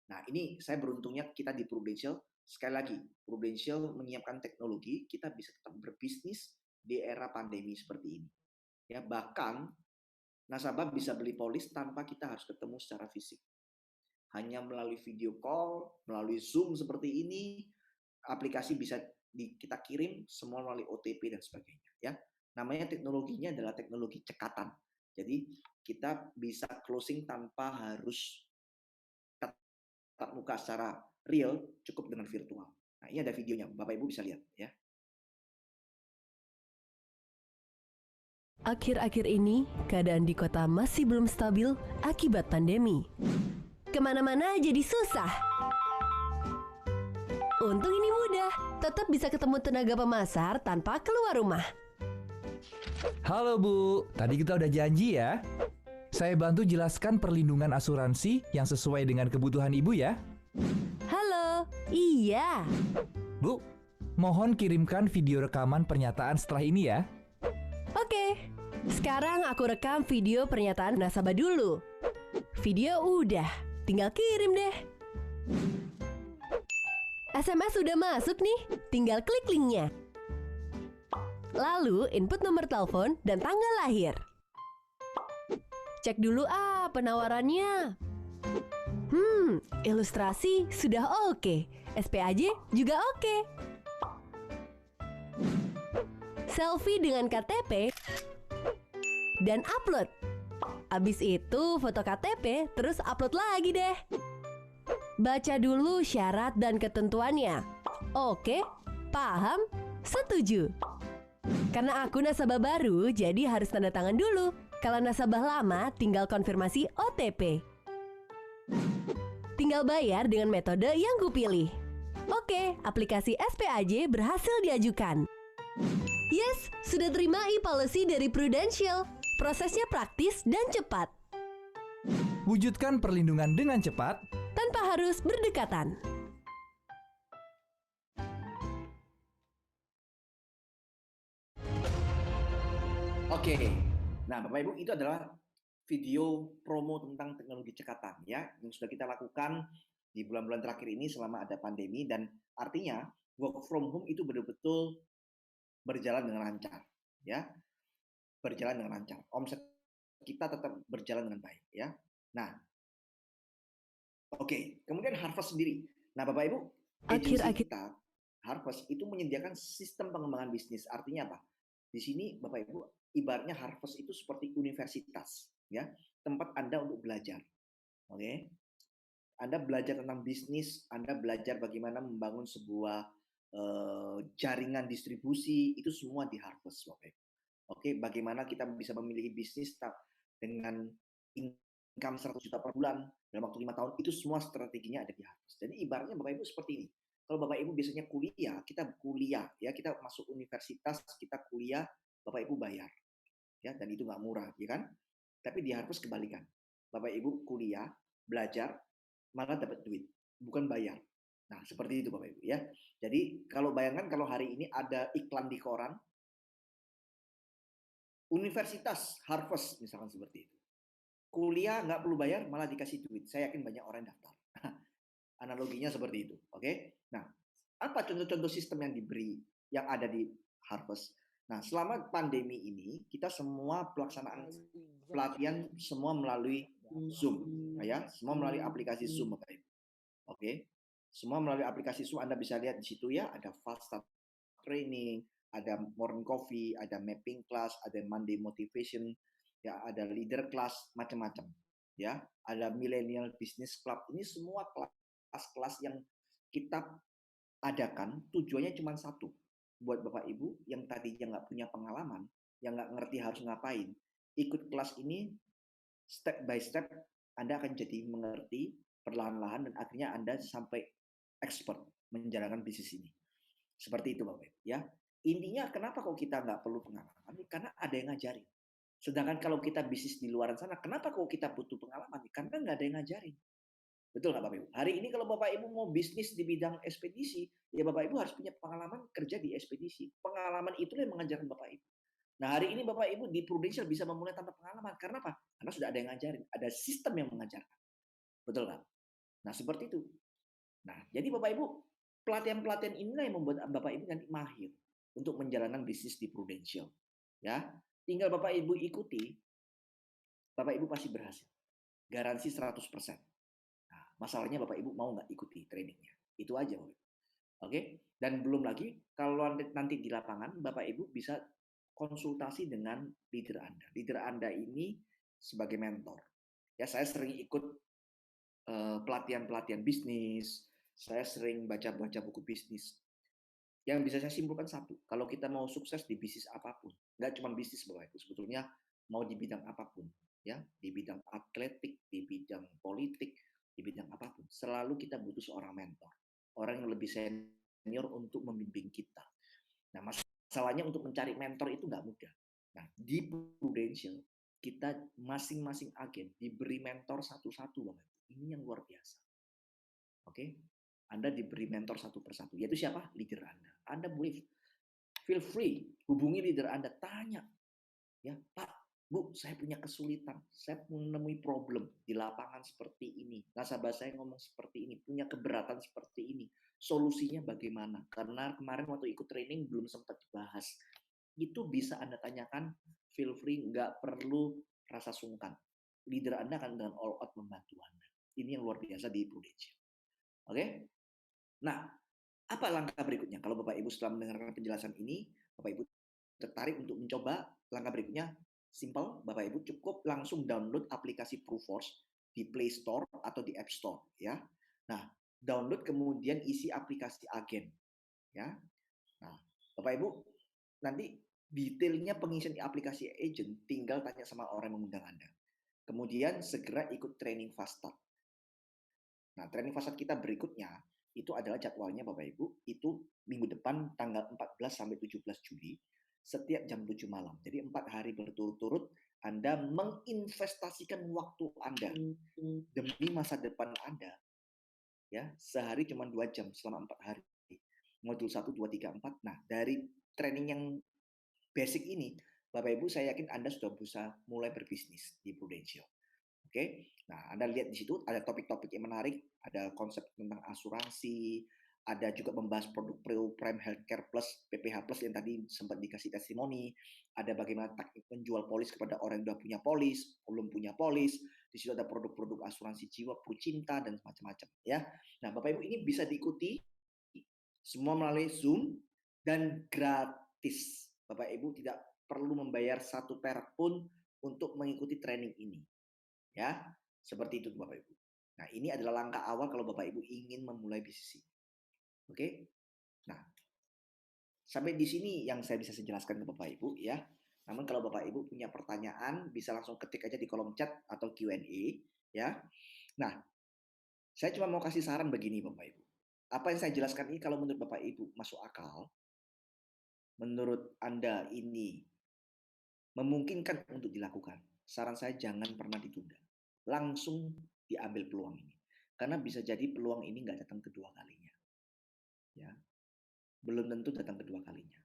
Nah, ini saya beruntungnya kita di Prudential. Sekali lagi, Prudential menyiapkan teknologi, kita bisa tetap berbisnis di era pandemi seperti ini. Ya, bahkan nasabah bisa beli polis tanpa kita harus ketemu secara fisik. Hanya melalui video call, melalui Zoom seperti ini, aplikasi bisa kita kirim semua melalui OTP dan sebagainya. Ya, namanya teknologinya adalah teknologi cekatan. Jadi kita bisa closing tanpa harus tatap muka secara real, cukup dengan virtual. Nah, ini ada videonya, Bapak Ibu bisa lihat ya. Akhir-akhir ini, keadaan di kota masih belum stabil akibat pandemi. Kemana-mana jadi susah. Untung ini mudah, tetap bisa ketemu tenaga pemasar tanpa keluar rumah. Halo Bu, tadi kita udah janji ya. Saya bantu jelaskan perlindungan asuransi yang sesuai dengan kebutuhan Ibu ya. Halo, iya. Bu, mohon kirimkan video rekaman pernyataan setelah ini ya. Oke, sekarang aku rekam video pernyataan nasabah dulu. Video udah, tinggal kirim deh. SMS sudah masuk nih, tinggal klik linknya. Lalu input nomor telepon dan tanggal lahir. Cek dulu penawarannya. Ilustrasi sudah oke. SPAJ juga oke. Selfie dengan KTP dan upload. Abis itu foto KTP terus upload lagi deh. Baca dulu syarat dan ketentuannya. Oke, paham, setuju. Karena aku nasabah baru, jadi harus tanda tangan dulu. Kalau nasabah lama, tinggal konfirmasi OTP. Tinggal bayar dengan metode yang kupilih. Oke, aplikasi SPAJ berhasil diajukan. Yes, sudah terima e-policy dari Prudential. Prosesnya praktis dan cepat. Wujudkan perlindungan dengan cepat Tanpa harus berdekatan. Oke. Nah, Bapak Ibu, itu adalah video promo tentang teknologi cekatan ya yang sudah kita lakukan di bulan-bulan terakhir ini selama ada pandemi, dan artinya work from home itu betul-betul berjalan dengan lancar ya, berjalan dengan lancar. Omset kita tetap berjalan dengan baik ya. Nah, oke. Kemudian Harvest sendiri. Nah, Bapak Ibu, agensi Akhir-akhir kita Harvest itu menyediakan sistem pengembangan bisnis. Artinya apa? Di sini Bapak Ibu, ibaratnya Harvest itu seperti universitas ya, tempat Anda untuk belajar. Oke. Anda belajar tentang bisnis, Anda belajar bagaimana membangun sebuah jaringan distribusi, itu semua di Harvest, Bapak Ibu. Oke, bagaimana kita bisa memiliki bisnis dengan income 100 juta per bulan dalam waktu 5 tahun, itu semua strateginya ada di Harvest. Jadi ibaratnya Bapak Ibu seperti ini. Kalau Bapak Ibu biasanya kuliah, kita kuliah ya, kita masuk universitas, kita kuliah, Bapak Ibu bayar. Ya, dan itu nggak murah, ya kan? Tapi di Harvest kebalikan. Bapak Ibu kuliah, belajar, malah dapat duit, bukan bayar. Nah, seperti itu Bapak Ibu ya. Jadi kalau bayangkan kalau hari ini ada iklan di koran, Universitas Harvest misalkan seperti itu. Kuliah nggak perlu bayar, malah dikasih duit. Saya yakin banyak orang daftar. Analoginya seperti itu. Oke. Nah, apa contoh-contoh sistem yang diberi, yang ada di Harvest? Nah, selama pandemi ini, kita semua pelaksanaan pelatihan semua melalui Zoom. Ya, semua melalui aplikasi Zoom, Bapak Ibu. Oke. Semua melalui aplikasi Zoom, Anda bisa lihat di situ ya, ada fast start training, ada morning coffee, ada mapping class, ada Monday motivation, ya, ada leader class, macam-macam. Ya, ada millennial business club. Ini semua kelas-kelas yang kita adakan tujuannya cuma satu. Buat Bapak Ibu yang tadinya nggak punya pengalaman, yang nggak ngerti harus ngapain, ikut kelas ini step by step, Anda akan jadi mengerti perlahan-lahan dan akhirnya Anda sampai expert menjalankan bisnis ini. Seperti itu Bapak Ibu ya. Intinya kenapa kok kita nggak perlu pengalaman? Karena ada yang ngajarin. Sedangkan kalau kita bisnis di luar sana, kenapa kok kita butuh pengalaman? Karena nggak ada yang ngajarin. Betul nggak Bapak Ibu? Hari ini kalau Bapak Ibu mau bisnis di bidang ekspedisi, ya Bapak Ibu harus punya pengalaman kerja di ekspedisi. Pengalaman itulah yang mengajarkan Bapak Ibu. Nah, hari ini Bapak Ibu di Prudential bisa memulai tanpa pengalaman. Karena apa? Karena sudah ada yang ngajarin. Ada sistem yang mengajarkan. Betul nggak? Nah, seperti itu. Nah, jadi Bapak Ibu, pelatihan-pelatihan inilah yang membuat Bapak Ibu nanti mahir untuk menjalankan bisnis di Prudential. Ya, tinggal Bapak Ibu ikuti, Bapak Ibu pasti berhasil. Garansi 100%. Nah, masalahnya Bapak Ibu mau nggak ikuti trainingnya. Itu aja Bapak Ibu. Oke? Dan belum lagi, kalau nanti di lapangan, Bapak Ibu bisa konsultasi dengan leader Anda. Leader Anda ini sebagai mentor. Ya, saya sering ikut pelatihan-pelatihan bisnis, saya sering baca-baca buku bisnis. Yang bisa saya simpulkan satu, kalau kita mau sukses di bisnis apapun, nggak cuma bisnis Bapak Ibu, sebetulnya mau di bidang apapun, ya, di bidang atletik, di bidang politik, di bidang apapun, selalu kita butuh seorang mentor, orang yang lebih senior untuk membimbing kita. Nah, masalahnya untuk mencari mentor itu nggak mudah. Nah, di Prudential, kita masing-masing agen diberi mentor satu-satu, Bapak Ibu. Ini yang luar biasa. Oke? Anda diberi mentor satu persatu. Yaitu siapa? Leader Anda. Anda boleh feel free hubungi leader Anda, tanya, ya Pak, Bu, saya punya kesulitan, saya menemui problem di lapangan seperti ini, nasabah saya ngomong seperti ini, punya keberatan seperti ini, solusinya bagaimana? Karena kemarin waktu ikut training belum sempat dibahas. Itu bisa Anda tanyakan, feel free, nggak perlu rasa sungkan. Leader Anda akan dengan all out membantu Anda. Ini yang luar biasa di Prudential. Oke? Nah, apa langkah berikutnya? Kalau Bapak Ibu setelah mendengarkan penjelasan ini, Bapak Ibu tertarik untuk mencoba, langkah berikutnya simple, Bapak Ibu cukup langsung download aplikasi Proofforce di Play Store atau di App Store, ya. Nah, download kemudian isi aplikasi agen, ya. Nah, Bapak Ibu nanti detailnya pengisian aplikasi agent tinggal tanya sama orang yang mengundang Anda. Kemudian segera ikut training fast start. Nah, training fast start kita berikutnya itu adalah jadwalnya Bapak Ibu, itu minggu depan tanggal 14 sampai 17 Juli setiap jam 7 malam. Jadi 4 hari berturut-turut Anda menginvestasikan waktu Anda demi masa depan Anda. Ya, sehari cuma 2 jam selama 4 hari. Modul 1, 2, 3, 4. Nah, dari training yang basic ini, Bapak Ibu, saya yakin Anda sudah berusaha mulai berbisnis di Prudential. Oke, nah Anda lihat di situ ada topik-topik yang menarik, ada konsep tentang asuransi, ada juga membahas produk Prime Healthcare Plus, PPH Plus yang tadi sempat dikasih testimoni, ada bagaimana teknik menjual polis kepada orang yang sudah punya polis, belum punya polis, di situ ada produk-produk asuransi jiwa, Prucinta, dan macam-macam ya. Nah, Bapak Ibu, ini bisa diikuti semua melalui Zoom dan gratis. Bapak Ibu tidak perlu membayar 1 perak pun untuk mengikuti training ini. Ya, seperti itu Bapak Ibu. Nah, ini adalah langkah awal kalau Bapak Ibu ingin memulai bisnis ini. Oke? Nah, sampai di sini yang saya bisa jelaskan ke Bapak Ibu ya. Namun kalau Bapak Ibu punya pertanyaan bisa langsung ketik aja di kolom chat atau Q&A ya. Nah, saya cuma mau kasih saran begini Bapak Ibu. Apa yang saya jelaskan ini kalau menurut Bapak Ibu masuk akal, menurut Anda ini memungkinkan untuk dilakukan, saran saya jangan pernah ditunda. Langsung diambil peluang ini. Karena bisa jadi peluang ini nggak datang kedua kalinya. Ya, belum tentu datang kedua kalinya.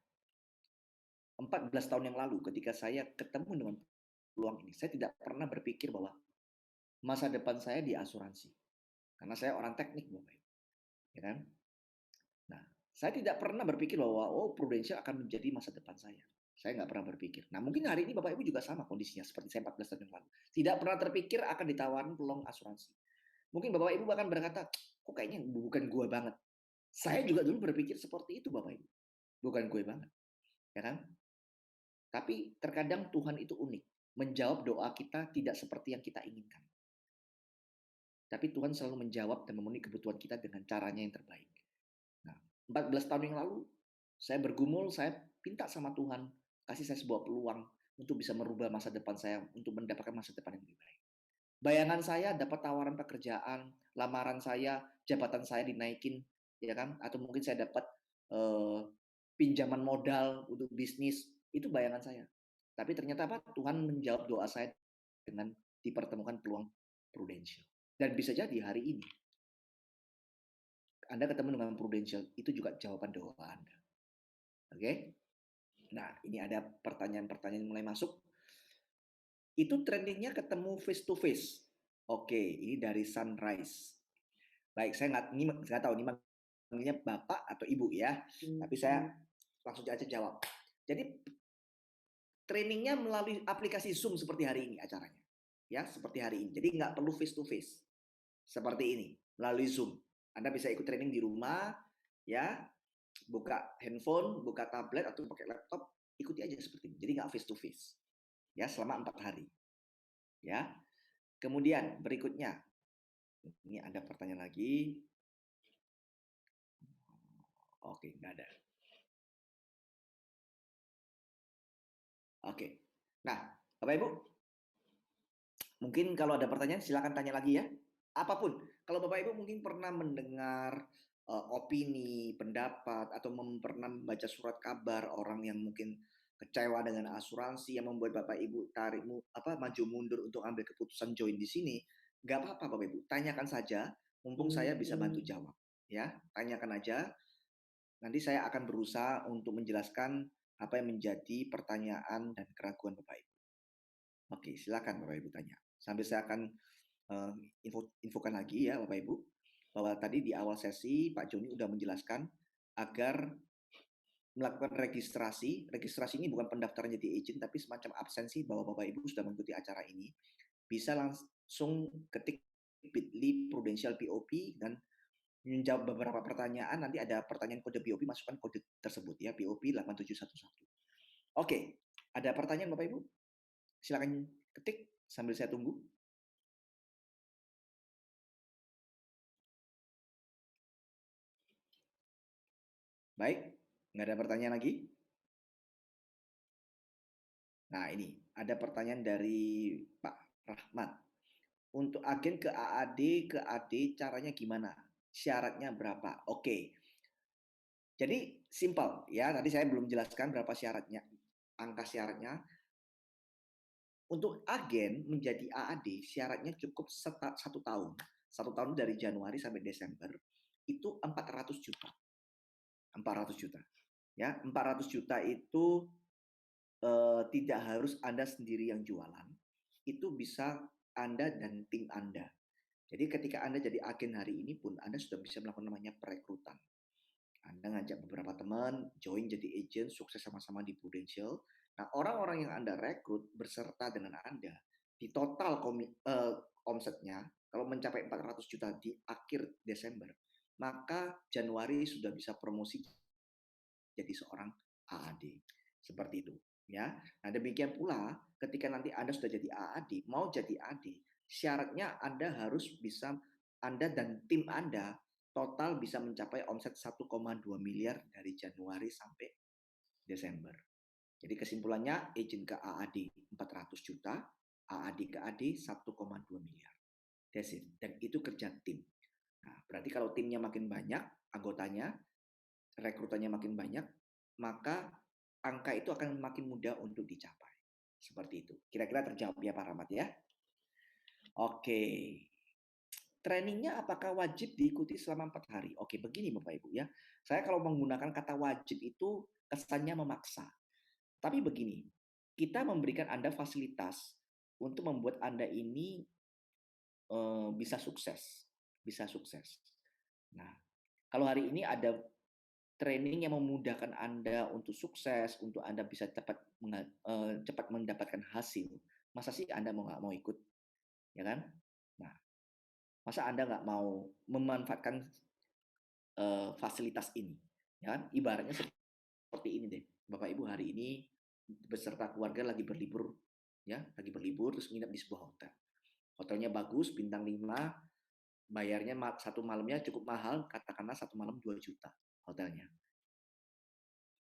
14 tahun yang lalu ketika saya ketemu dengan peluang ini, saya tidak pernah berpikir bahwa masa depan saya di asuransi. Karena saya orang teknik, Bapak Ibu. Ya kan? Nah, saya tidak pernah berpikir bahwa Prudential akan menjadi masa depan saya. Saya nggak pernah berpikir. Nah, mungkin hari ini Bapak Ibu juga sama kondisinya seperti saya 14 tahun yang lalu. Tidak pernah terpikir akan ditawarin peluang asuransi. Mungkin Bapak Ibu bahkan berkata, kok kayaknya bukan gue banget. Saya juga dulu berpikir seperti itu Bapak Ibu. Bukan gue banget. Ya kan? Tapi terkadang Tuhan itu unik. Menjawab doa kita tidak seperti yang kita inginkan. Tapi Tuhan selalu menjawab dan memenuhi kebutuhan kita dengan caranya yang terbaik. Nah, 14 tahun yang lalu, saya bergumul, saya minta sama Tuhan, kasih saya sebuah peluang untuk bisa merubah masa depan saya, untuk mendapatkan masa depan yang lebih baik. Bayangan saya dapat tawaran pekerjaan, lamaran saya, jabatan saya dinaikin, ya kan? Atau mungkin saya dapat pinjaman modal untuk bisnis, itu bayangan saya. Tapi ternyata apa? Tuhan menjawab doa saya dengan dipertemukan peluang Prudential. Dan bisa jadi hari ini Anda ketemu dengan Prudential, itu juga jawaban doa Anda. Oke? Nah, ini ada pertanyaan-pertanyaan mulai masuk. Itu trendingnya ketemu face to face. Oke, ini dari Sunrise. Baik, saya nggak tahu ini manggilnya Bapak atau Ibu ya. Tapi saya langsung aja jawab. Jadi trainingnya melalui aplikasi Zoom seperti hari ini acaranya. Ya, seperti hari ini. Jadi nggak perlu face to face. Seperti ini, melalui Zoom. Anda bisa ikut training di rumah, ya, buka handphone, buka tablet atau pakai laptop, ikuti aja seperti ini. Jadi nggak face to face, ya, selama 4 hari, ya. Kemudian berikutnya, ini ada pertanyaan lagi. Oke, nggak ada. Oke, nah, Bapak Ibu, mungkin kalau ada pertanyaan silakan tanya lagi ya. Apapun, kalau Bapak Ibu mungkin pernah mendengar opini, pendapat, atau pernah membaca surat kabar orang yang mungkin kecewa dengan asuransi yang membuat Bapak Ibu maju mundur untuk ambil keputusan join di sini, nggak apa-apa Bapak Ibu, tanyakan saja, mumpung saya bisa bantu jawab, ya, tanyakan aja. Nanti saya akan berusaha untuk menjelaskan apa yang menjadi pertanyaan dan keraguan Bapak Ibu. Oke, silakan Bapak Ibu tanya. Sambil saya akan infokan lagi ya Bapak Ibu, bahwa tadi di awal sesi Pak Joni sudah menjelaskan agar melakukan registrasi. Registrasi ini bukan pendaftaran jadi agent, tapi semacam absensi bahwa Bapak Ibu sudah mengikuti acara ini. Bisa langsung ketik bit.ly Prudential POP dan menjawab beberapa pertanyaan. Nanti ada pertanyaan kode POP, masukkan kode tersebut ya, POP 8711. Oke, ada pertanyaan Bapak Ibu? Silakan ketik sambil saya tunggu. Baik, nggak ada pertanyaan lagi? Nah, ini ada pertanyaan dari Pak Rahmat. Untuk agen ke AD caranya gimana? Syaratnya berapa? Oke. Jadi simpel ya, tadi saya belum jelaskan berapa syaratnya, angka syaratnya. Untuk agen menjadi AAD syaratnya cukup 1 tahun. 1 tahun dari Januari sampai Desember itu 400 juta. 400 juta. Ya, 400 juta itu tidak harus Anda sendiri yang jualan, itu bisa Anda dan tim Anda. Jadi ketika Anda jadi agen hari ini pun Anda sudah bisa melakukan namanya perekrutan. Anda ngajak beberapa teman join jadi agent, sukses sama-sama di Prudential. Nah, orang-orang yang Anda rekrut berserta dengan Anda di total omsetnya kalau mencapai 400 juta di akhir Desember, maka Januari sudah bisa promosi jadi seorang AAD. Seperti itu, ya. Nah, demikian pula ketika nanti Anda sudah jadi AAD, mau jadi AD, syaratnya Anda harus bisa Anda dan tim Anda total bisa mencapai omset 1,2 miliar dari Januari sampai Desember. Jadi kesimpulannya agent ke AAD 400 juta, AAD ke AD 1,2 miliar. That's it. Dan itu kerja tim. Nah, berarti kalau timnya makin banyak, anggotanya, rekrutannya makin banyak, maka angka itu akan makin mudah untuk dicapai. Seperti itu. Kira-kira terjawab ya Pak Rahmat ya? Oke. Trainingnya apakah wajib diikuti selama 4 hari? Oke, begini Bapak Ibu ya. Saya kalau menggunakan kata wajib itu kesannya memaksa. Tapi begini, kita memberikan Anda fasilitas untuk membuat Anda ini bisa sukses. Bisa sukses. Nah, kalau hari ini ada training yang memudahkan Anda untuk sukses, untuk Anda bisa cepat mendapatkan hasil, masa sih Anda nggak mau ikut? Ya kan? Nah, masa Anda nggak mau memanfaatkan fasilitas ini? Ya kan? Ibaratnya seperti ini deh. Bapak Ibu hari ini beserta keluarga lagi berlibur, ya, lagi berlibur terus nginep di sebuah hotel. Hotelnya bagus, bintang 5, bayarnya satu malamnya cukup mahal, katakanlah satu malam 2 juta hotelnya.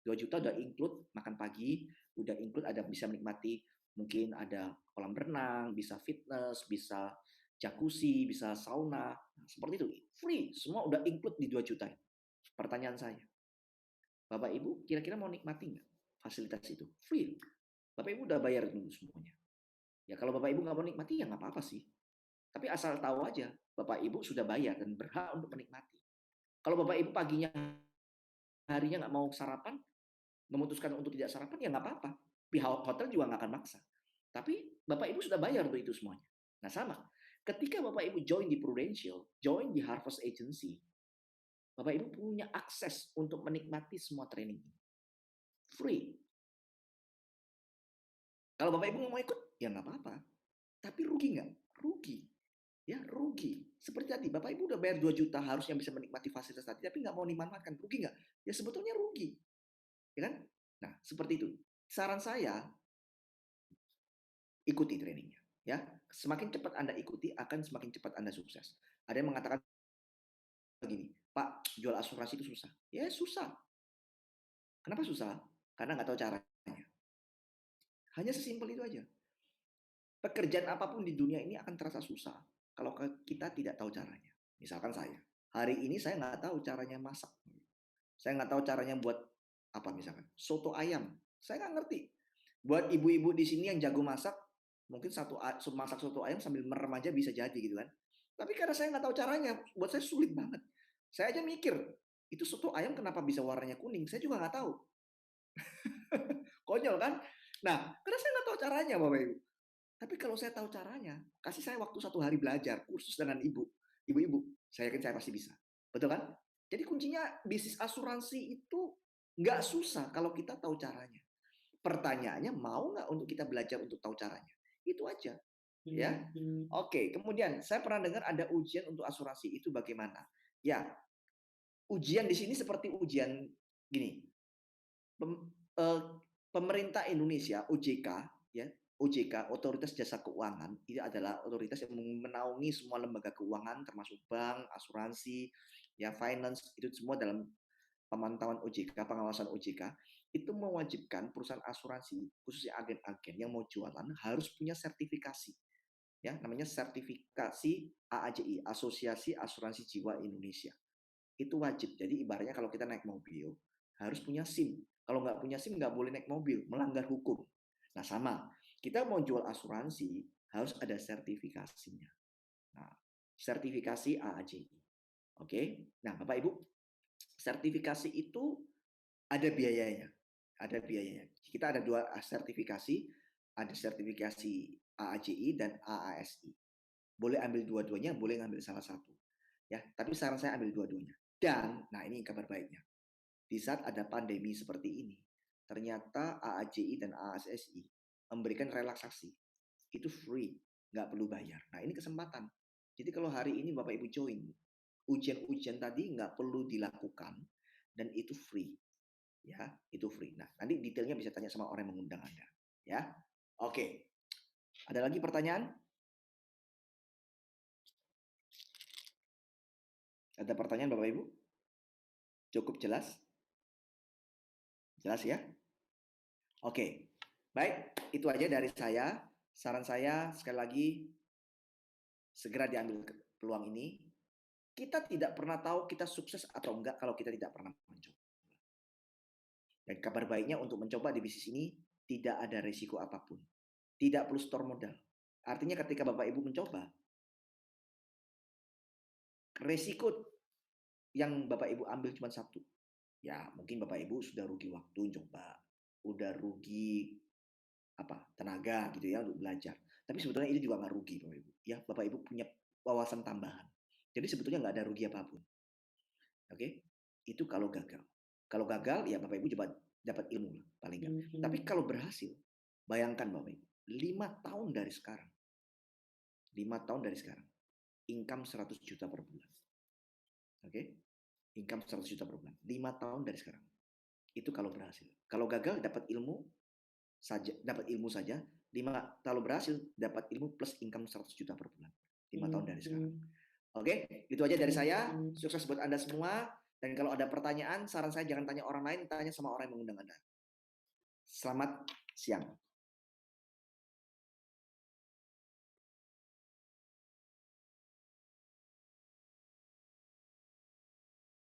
2 juta udah include makan pagi, udah include ada bisa menikmati, mungkin ada kolam renang, bisa fitness, bisa jacuzzi, bisa sauna, seperti itu. Free, semua udah include di 2 juta. Pertanyaan saya, Bapak Ibu kira-kira mau nikmati nggak fasilitas itu? Free. Bapak Ibu udah bayar dulu semuanya. Ya kalau Bapak Ibu nggak mau nikmati ya nggak apa-apa sih. Tapi asal tahu aja, Bapak Ibu sudah bayar dan berhak untuk menikmati. Kalau Bapak Ibu paginya harinya nggak mau sarapan, memutuskan untuk tidak sarapan ya nggak apa-apa. Pihak hotel juga nggak akan maksa. Tapi Bapak Ibu sudah bayar untuk itu semuanya. Nah sama, ketika Bapak Ibu join di Prudential, join di Harvest Agency, Bapak Ibu punya akses untuk menikmati semua training ini. Free. Kalau Bapak Ibu nggak mau ikut, ya nggak apa-apa. Tapi rugi nggak? Rugi. Ya, rugi. Seperti tadi, Bapak Ibu udah bayar 2 juta harusnya bisa menikmati fasilitas tadi, tapi nggak mau dimanfaatkan. Rugi nggak? Ya sebetulnya rugi. Ya kan? Nah, seperti itu. Saran saya, ikuti trainingnya. Ya, semakin cepat Anda ikuti, akan semakin cepat Anda sukses. Ada yang mengatakan begini, Pak, jual asuransi itu susah. Ya, susah. Kenapa susah? Karena nggak tahu caranya. Hanya sesimpel itu aja. Pekerjaan apapun di dunia ini akan terasa susah kalau kita tidak tahu caranya. Misalkan saya, hari ini saya nggak tahu caranya masak. Saya nggak tahu caranya buat apa misalkan, soto ayam. Saya nggak ngerti. Buat ibu-ibu di sini yang jago masak, mungkin masak soto ayam sambil merem aja bisa jadi gitu kan. Tapi karena saya nggak tahu caranya, buat saya sulit banget. Saya aja mikir, itu soto ayam kenapa bisa warnanya kuning? Saya juga nggak tahu. Konyol kan? Nah, karena saya nggak tahu caranya Bapak Ibu. Tapi kalau saya tahu caranya, kasih saya waktu 1 hari belajar, kursus dengan ibu-ibu, saya yakin saya pasti bisa. Betul kan? Jadi kuncinya bisnis asuransi itu nggak susah kalau kita tahu caranya. Pertanyaannya mau nggak untuk kita belajar untuk tahu caranya? Itu aja. Ya. Oke, kemudian saya pernah dengar ada ujian untuk asuransi itu bagaimana? Ya, ujian di sini seperti ujian gini. Pemerintah Indonesia, OJK, ya, OJK, Otoritas Jasa Keuangan, ini adalah otoritas yang menaungi semua lembaga keuangan termasuk bank, asuransi, ya finance, itu semua dalam pemantauan OJK, pengawasan OJK, itu mewajibkan perusahaan asuransi, khususnya agen-agen yang mau jualan harus punya sertifikasi. Ya, namanya sertifikasi AAJI, Asosiasi Asuransi Jiwa Indonesia. Itu wajib. Jadi ibaratnya kalau kita naik mobil harus punya SIM. Kalau nggak punya SIM nggak boleh naik mobil, melanggar hukum. Nah sama, kita mau jual asuransi harus ada sertifikasinya. Nah, sertifikasi AAJI. Oke, nah Bapak Ibu, sertifikasi itu ada biayanya. ada biayanya. Kita ada 2 sertifikasi, ada sertifikasi AAJI dan AASI. Boleh ambil dua-duanya, boleh ngambil salah satu. Ya, tapi saran saya ambil dua-duanya. Dan, nah ini kabar baiknya. Di saat ada pandemi seperti ini, ternyata AAJI dan AASI memberikan relaksasi. Itu free, nggak perlu bayar. Nah ini kesempatan. Jadi kalau hari ini Bapak Ibu join, ujian-ujian tadi nggak perlu dilakukan dan itu free. Ya, itu free. Nah, nanti detailnya bisa tanya sama orang yang mengundang Anda. Ya, oke. Ada lagi pertanyaan? Ada pertanyaan Bapak Ibu? Cukup jelas? Jelas ya? Oke. Baik, itu aja dari saya. Saran saya sekali lagi segera diambil peluang ini. Kita tidak pernah tahu kita sukses atau enggak kalau kita tidak pernah mencoba. Dan kabar baiknya untuk mencoba di bisnis ini tidak ada risiko apapun. Tidak perlu store modal. Artinya ketika Bapak Ibu mencoba, risiko yang Bapak Ibu ambil cuma satu. Ya, mungkin Bapak Ibu sudah rugi waktu coba, udah rugi tenaga gitu ya untuk belajar. Tapi sebetulnya itu juga nggak rugi Bapak Ibu. Ya, Bapak Ibu punya wawasan tambahan. Jadi sebetulnya nggak ada rugi apapun. Oke, itu kalau gagal. Kalau gagal ya Bapak Ibu coba dapat ilmu lah paling nggak. Tapi kalau berhasil, bayangkan Bapak Ibu, 5 tahun dari sekarang, 5 tahun dari sekarang, income 100 juta per bulan. Oke, income 100 juta per bulan, 5 tahun dari sekarang. Itu kalau berhasil. Kalau gagal dapat ilmu saja, kalau berhasil dapat ilmu plus income 100 juta per bulan. 5 tahun dari sekarang. Oke, itu aja dari saya. Sukses buat Anda semua. Dan kalau ada pertanyaan, saran saya jangan tanya orang lain, tanya sama orang yang mengundang Anda. Selamat siang.